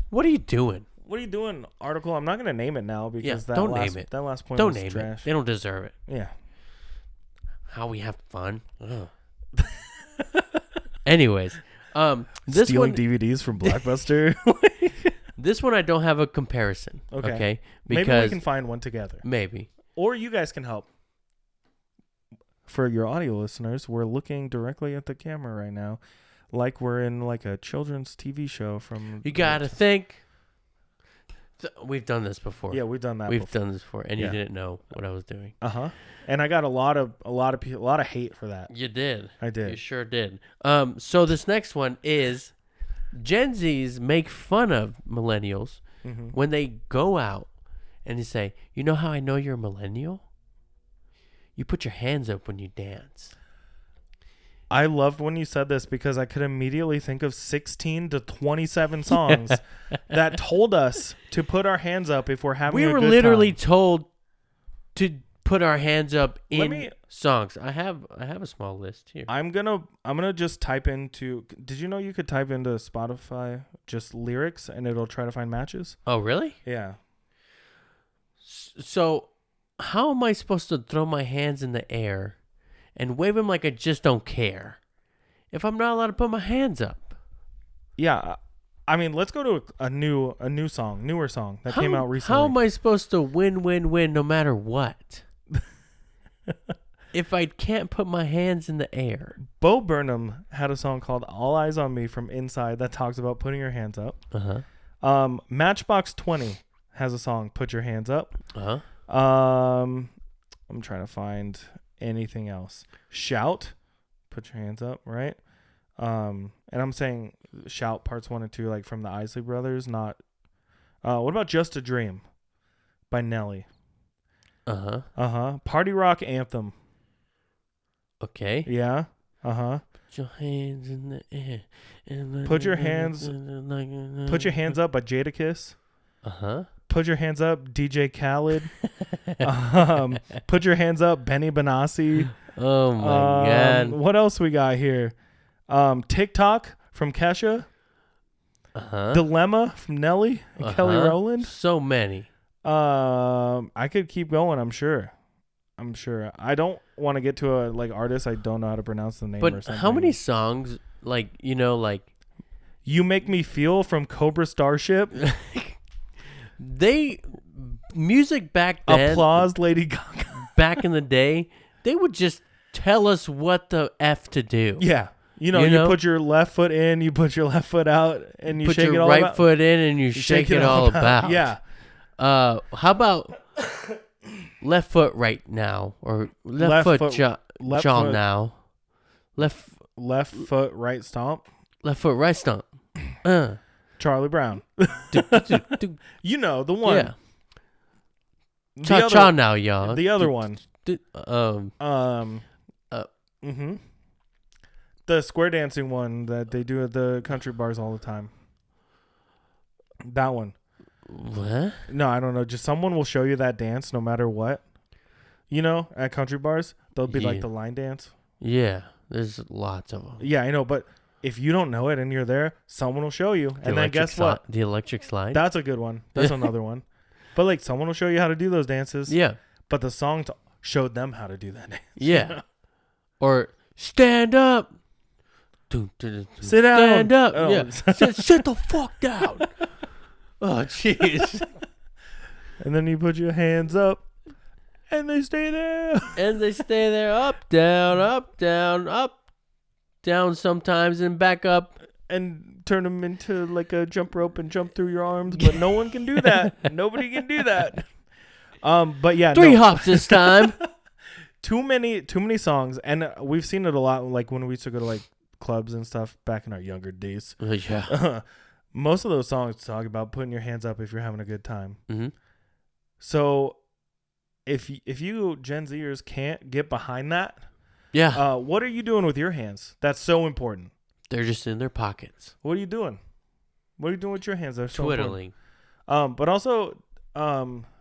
What are you doing? What are you doing, article? I'm not going to name it now because don't name it. That last point don't was name trash. It. They don't deserve it. Yeah. How we have fun. Anyways, this stealing one, DVDs from Blockbuster. This one I don't have a comparison. Okay. Because maybe we can find one together. Maybe. Or you guys can help. For your audio listeners, we're looking directly at the camera right now, like we're in like a children's TV show from. You gotta think. We've done this before. Yeah, we've done that. We've done this before, and you didn't know what I was doing. And I got a lot of hate for that. You did. I did. You sure did. So this next one is Gen Zs make fun of millennials when they go out and they say, "You know how I know you're a millennial? You put your hands up when you dance." I loved when you said this because I could immediately think of 16 to 27 songs that told us to put our hands up if we're having a good time. We were literally told to put our hands up in songs. I have a small list here. I'm gonna just type into. Did you know you could type into Spotify just lyrics and it'll try to find matches? Oh, really? Yeah. So, how am I supposed to throw my hands in the air and wave them like I just don't care if I'm not allowed to put my hands up? Yeah, I mean, let's go to a newer song that came out recently. How am I supposed to win no matter what? If I can't put my hands in the air. Bo Burnham had a song called All Eyes on Me from Inside that talks about putting your hands up. Matchbox 20 has a song, Put Your Hands Up. I'm trying to find anything else. Shout, Put Your Hands Up, right? And I'm saying Shout parts 1 and 2, like from the Isley Brothers, not. What about Just a Dream by Nelly? Party Rock Anthem. Okay. Yeah. Put your hands in the air. Put your hands up by Jadakiss. Put Your Hands Up, DJ Khaled. Put Your Hands Up, Benny Benassi. Oh my god. What else we got here? TikTok from Kesha. Dilemma from Nelly and Kelly Rowland. So many. I could keep going. I'm sure. I don't want to get to a artist I don't know how to pronounce the name. But or something. How many songs? You Make Me Feel from Cobra Starship. Music back then. Applause, Lady Gaga. Back in the day, they would just tell us what the F to do. Yeah. You put your left foot in, you put your left foot out, and you put shake your it all right about. foot in, and you shake it all about. Yeah. How about left foot right now, or left foot John now? Left foot right stomp. Left foot right stomp. Charlie Brown. The one. Yeah. Cha-cha now, y'all. The other one. The square dancing one that they do at the country bars all the time. That one. What? No, I don't know. Just someone will show you that dance no matter what. At country bars, they'll be like the line dance. Yeah, there's lots of them. Yeah, I know, but if you don't know it and you're there, someone will show you. And then guess what? The electric slide? That's a good one. That's another one. But someone will show you how to do those dances. Yeah. But the song showed them how to do that dance. Yeah. Or stand up. Sit down. Stand up. Oh. Yeah. Sit the fuck down. Oh, jeez. And then you put your hands up, and they stay there. And they stay there, up, down sometimes, and back up. And turn them into a jump rope and jump through your arms. But no one can do that. Nobody can do that. But yeah. Three hops this time. Too many songs. And we've seen it a lot, when we used to go to, clubs and stuff back in our younger days. Yeah. Most of those songs talk about putting your hands up if you're having a good time. Mm-hmm. So if you Gen Zers can't get behind that, yeah. What are you doing with your hands? That's so important. They're just in their pockets. What are you doing? What are you doing with your hands? They're so twiddling. Important. But also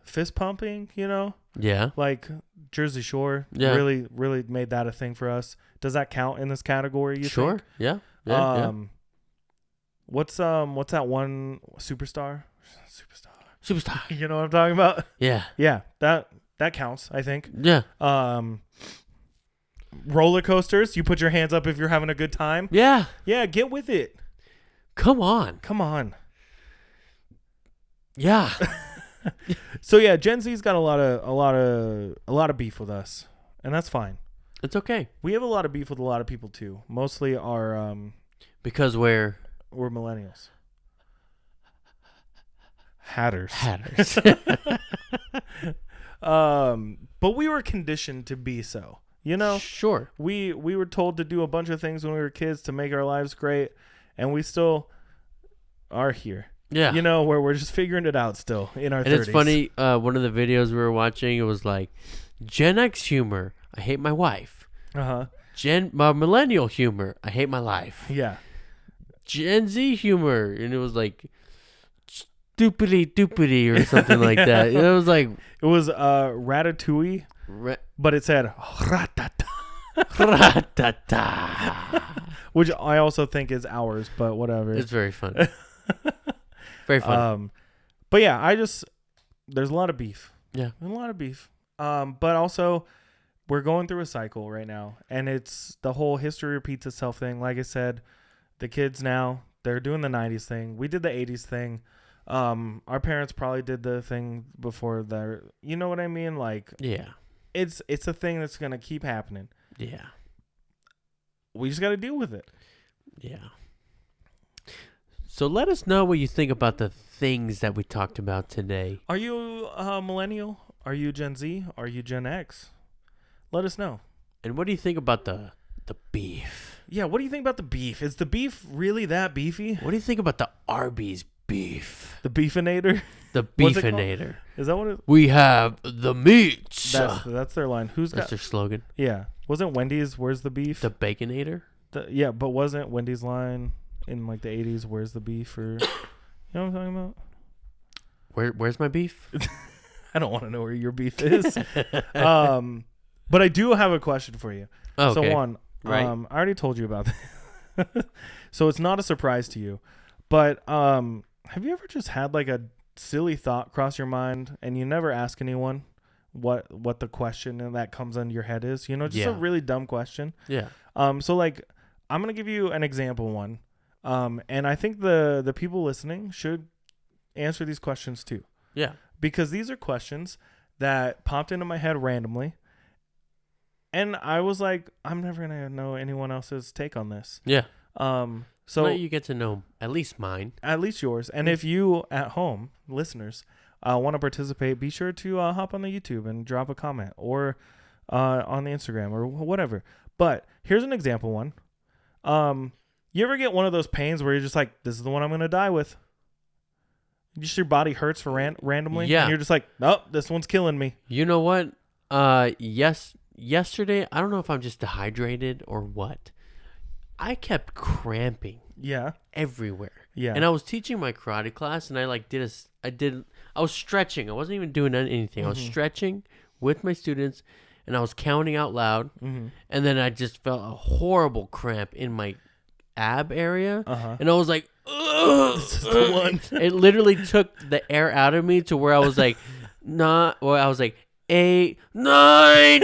fist pumping, Yeah. Like Jersey Shore really made that a thing for us. Does that count in this category, you Sure. think? Yeah. Yeah. What's that one Superstar? Superstar. You know what I'm talking about? Yeah. Yeah, that counts, I think. Yeah. Roller coasters, you put your hands up if you're having a good time. Yeah. Yeah, get with it. Come on. Yeah. So yeah, Gen Z's got a lot of beef with us, and that's fine. It's okay. We have a lot of beef with a lot of people too. Mostly our because we're millennials. Hatters. But we were conditioned to be so. Sure. We were told to do a bunch of things when we were kids to make our lives great, and we still are here. Yeah. Where we're just figuring it out still in our 30s. And it's funny, one of the videos we were watching, it was like, Gen X humor, I hate my wife. Uh-huh. Millennial humor, I hate my life. Yeah. Gen Z humor, and it was like, doopity or something like that. It was like... It was Ratatouille, but it said ratata. Ratata. Which I also think is ours, but whatever. It's very fun. Very fun. But yeah, there's a lot of beef. Yeah. There's a lot of beef. But also, we're going through a cycle right now, and it's the whole history repeats itself thing. Like I said, the kids now, they're doing the 90s thing. We did the 80s thing. Our parents probably did the thing before their, you know what I mean? Yeah. It's a thing that's going to keep happening. Yeah. We just got to deal with it. Yeah. So let us know what you think about the things that we talked about today. Are you a millennial? Are you Gen Z? Are you Gen X? Let us know. And what do you think about the beef? Yeah, what do you think about the beef? Is the beef really that beefy? What do you think about the Arby's beef? The beefinator? The beefinator. Is that what it is? We have the meats. That's their line. That's their slogan. Yeah. Wasn't Wendy's, where's the beef? The Baconator? Yeah, but wasn't Wendy's line in the 80s, where's the beef? Or, you know what I'm talking about? Where's my beef? I don't want to know where your beef is. But I do have a question for you. Oh, okay. So one, right. I already told you about that. So it's not a surprise to you. But have you ever just had like a silly thought cross your mind and you never ask anyone what the question and that comes into your head is? You know, just a really dumb question. Yeah. So like I'm gonna give you an example one. And I think the people listening should answer these questions too. Yeah. Because these are questions that popped into my head randomly. And I was like, I'm never going to know anyone else's take on this. Yeah. So you get to know at least mine. At least yours. And if you at home, listeners, want to participate, be sure to hop on the YouTube and drop a comment or on the Instagram or whatever. But here's an example one. You ever get one of those pains where you're just like, this is the one I'm going to die with? Just your body hurts for randomly? Yeah. And you're just like, nope, this one's killing me. You know what? Yesterday, I don't know if I'm just dehydrated or what. I kept cramping. Yeah. Everywhere. Yeah. And I was teaching my karate class and I was stretching. I wasn't even doing anything. I was stretching with my students and I was counting out loud. Mm-hmm. And then I just felt a horrible cramp in my ab area. And I was like, ugh, this is the one. It literally took the air out of me to where I was like, I was like, 8, 9.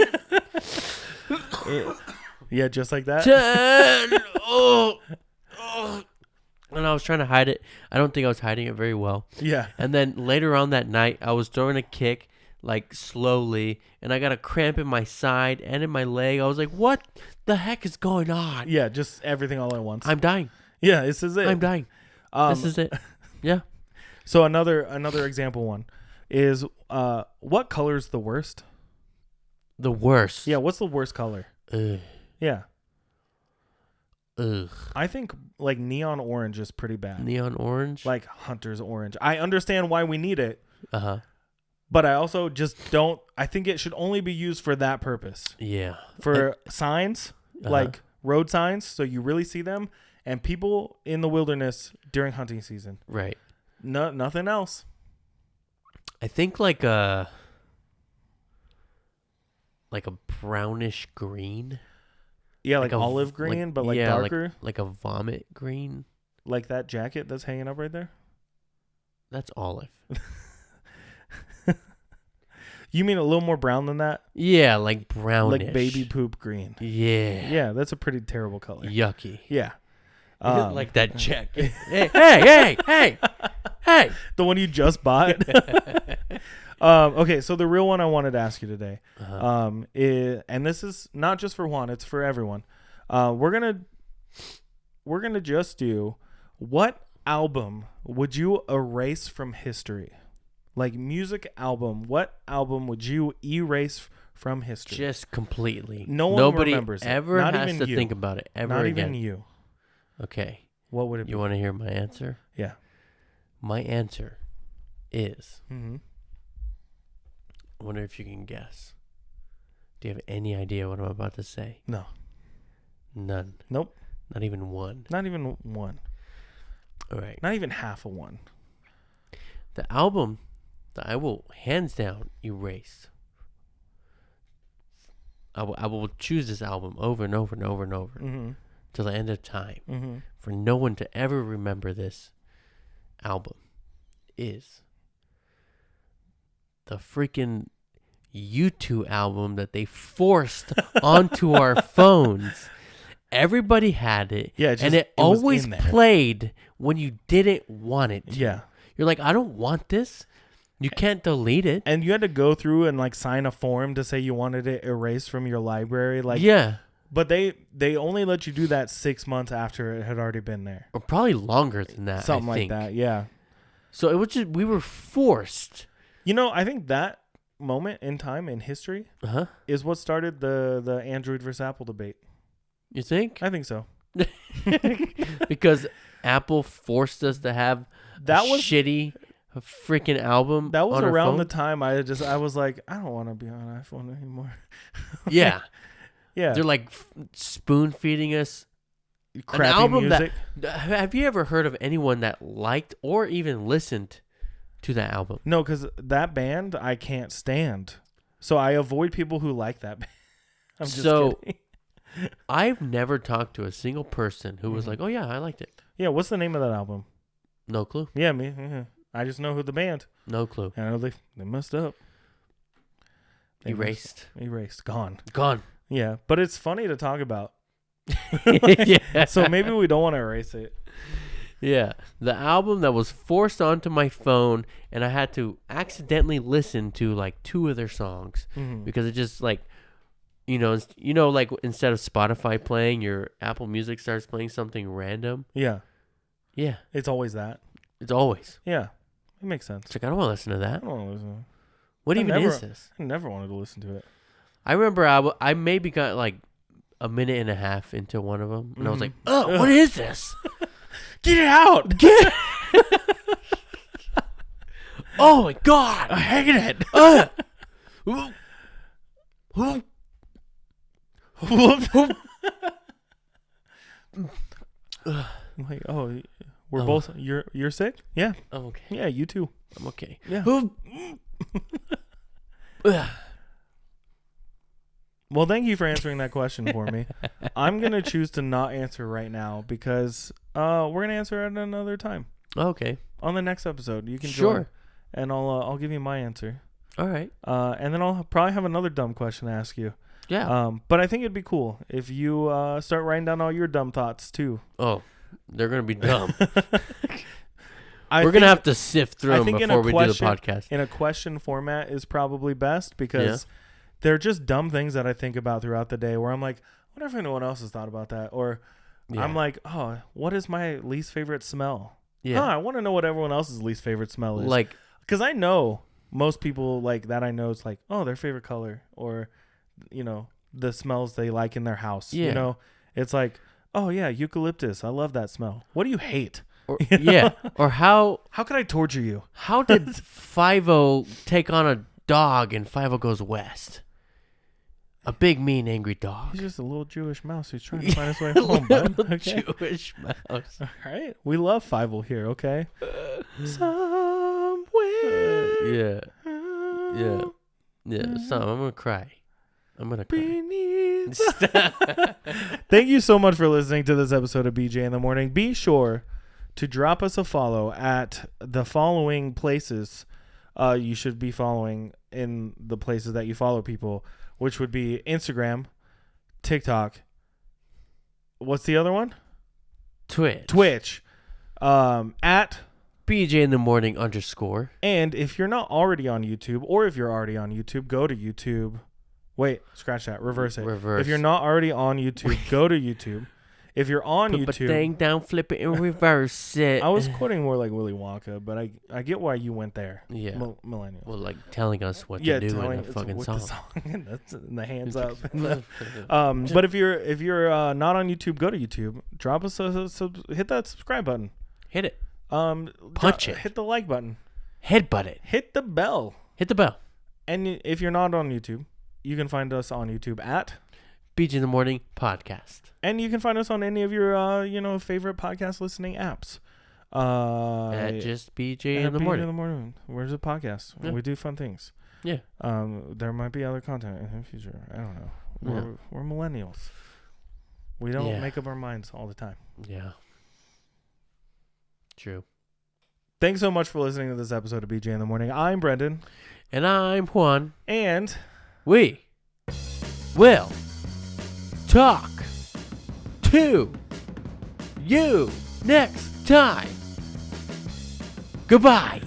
Yeah, just like that. 10. And I was trying to hide it. I don't think I was hiding it very well. Yeah. And then later on that night, I was throwing a kick, like slowly, and I got a cramp in my side and in my leg. I was like, what the heck is going on? Yeah, just everything all at once. I'm dying. Yeah, this is it. I'm dying. This is it. Yeah. So another example one is what color's the worst? The worst. Yeah, what's the worst color? Ugh. Yeah. Ugh. I think like neon orange is pretty bad. Neon orange? Like hunter's orange. I understand why we need it. Uh-huh. But I also just don't. I think it should only be used for that purpose. Yeah. For signs, like road signs, so you really see them, and people in the wilderness during hunting season. Right. No, nothing else. I think like a brownish green. Yeah, like olive green, but like darker. Like a vomit green. Like that jacket that's hanging up right there? That's olive. You mean a little more brown than that? Yeah, like brownish. Like baby poop green. Yeah. Yeah, that's a pretty terrible color. Yucky. Yeah. Like that jacket. hey. The one you just bought? Okay, so the real one I wanted to ask you today, and this is not just for Juan, it's for everyone. We're gonna just do, what album would you erase from history? Like music album, what album would you erase from history? Just completely. Nobody remembers ever it. Not has even to you. think about it ever Not again. even you. Okay. What would it be? You want to hear my answer? Yeah. My answer is. Mm-hmm. I wonder if you can guess. Do you have any idea what I'm about to say? No. None. Nope. Not even one. Not even one. All right. Not even half a one. The album that I will hands down erase. I will choose this album over and over and over and over till the end of time for no one to ever remember this album is the freaking U2 album that they forced onto our phones. Everybody had it. Yeah, and it always played when you didn't want it to. Yeah. You're like, I don't want this. You can't delete it. And you had to go through and like sign a form to say you wanted it erased from your library. Like, yeah. But they only let you do that 6 months after it had already been there. Or probably longer than that. Something like that, yeah. So it was just, we were forced. You know, I think that moment in time in history is what started the Android versus Apple debate. You think? I think so. Because Apple forced us to have shitty freaking album. That was on around our the time I was like, I don't want to be on iPhone anymore. Yeah. Yeah. They're like spoon feeding us crappy an album music. Have you ever heard of anyone that liked or even listened to that album? No, because that band I can't stand. So I avoid people who like that band. I'm just kidding. I've never talked to a single person who was like, "Oh yeah, I liked it." Yeah, what's the name of that album? No clue. Yeah, me. Yeah. I just know who the band. No clue. I know they messed up. Erased. Gone. Gone. Yeah, but it's funny to talk about. Yeah. So maybe we don't want to erase it. Yeah. The album that was forced onto my phone, and I had to accidentally listen to like 2 of their songs because it just like, like instead of Spotify playing, your Apple Music starts playing something random. Yeah. Yeah. It's always that. It's always. Yeah. It makes sense. It's like, I don't want to listen to that. I don't want to listen. What even is this? I never wanted to listen to it. I remember I maybe got like a minute and a half into one of them, and I was like, "Oh, what is this? Get it out! Get Oh my god! I hate it! Like, oh, we're both. You're sick? Yeah. I'm okay. Yeah, you too. I'm okay. Yeah. Well, thank you for answering that question for me. I'm going to choose to not answer right now because we're going to answer at another time. Okay. On the next episode. You can Sure. join. And I'll give you my answer. All right. And then I'll probably have another dumb question to ask you. Yeah. But I think it'd be cool if you start writing down all your dumb thoughts too. Oh, they're going to be dumb. We're going to have to sift through them before we do the podcast. In a question format is probably best because they're just dumb things that I think about throughout the day where I'm like, I wonder if anyone else has thought about that. Or I'm like, oh, what is my least favorite smell? Yeah. I want to know what everyone else's least favorite smell is. Like, because I know most people like that I know is like, oh, their favorite color or, the smells they like in their house. Yeah. It's like, oh, yeah, eucalyptus. I love that smell. What do you hate? Or, yeah. Or how can I torture you? How did 5-0 take on a dog and 5-0 goes west? A big, mean, angry dog. He's just a little Jewish mouse who's trying to find his way home, bud. Okay. Jewish mouse. All right. We love 5-0 here, okay? Somewhere. Yeah. I'm going to cry. I'm going to cry. Thank you so much for listening to this episode of BJ in the Morning. Be sure to drop us a follow at the following places you should be following in the places that you follow people, which would be Instagram, TikTok. What's the other one? Twitch. At BJ in the Morning _ And if you're not already on YouTube, or if you're already on YouTube, go to YouTube. Wait, scratch that. Reverse it. Reverse. If you're not already on YouTube, go to YouTube. If you're on YouTube, put the thing down, flip it, and reverse it. I was quoting more like Willy Wonka, but I get why you went there. Yeah, Millennials. Well, like telling us what to do in the fucking song. That's in the hands up. But if you're not on YouTube, go to YouTube. Drop us hit that subscribe button. Hit it. Punch it. Hit the like button. Headbutt it. Hit the bell. Hit the bell. And if you're not on YouTube, you can find us on YouTube at BJ in the Morning Podcast. And you can find us on any of your favorite podcast listening apps. At just BJ in the Morning. Where's the podcast? Yeah. We do fun things. Yeah. There might be other content in the future. I don't know. We're millennials. We don't make up our minds all the time. Yeah. True. Thanks so much for listening to this episode of BJ in the Morning. I'm Brendan. And I'm Juan. And we will talk to you next time. Goodbye.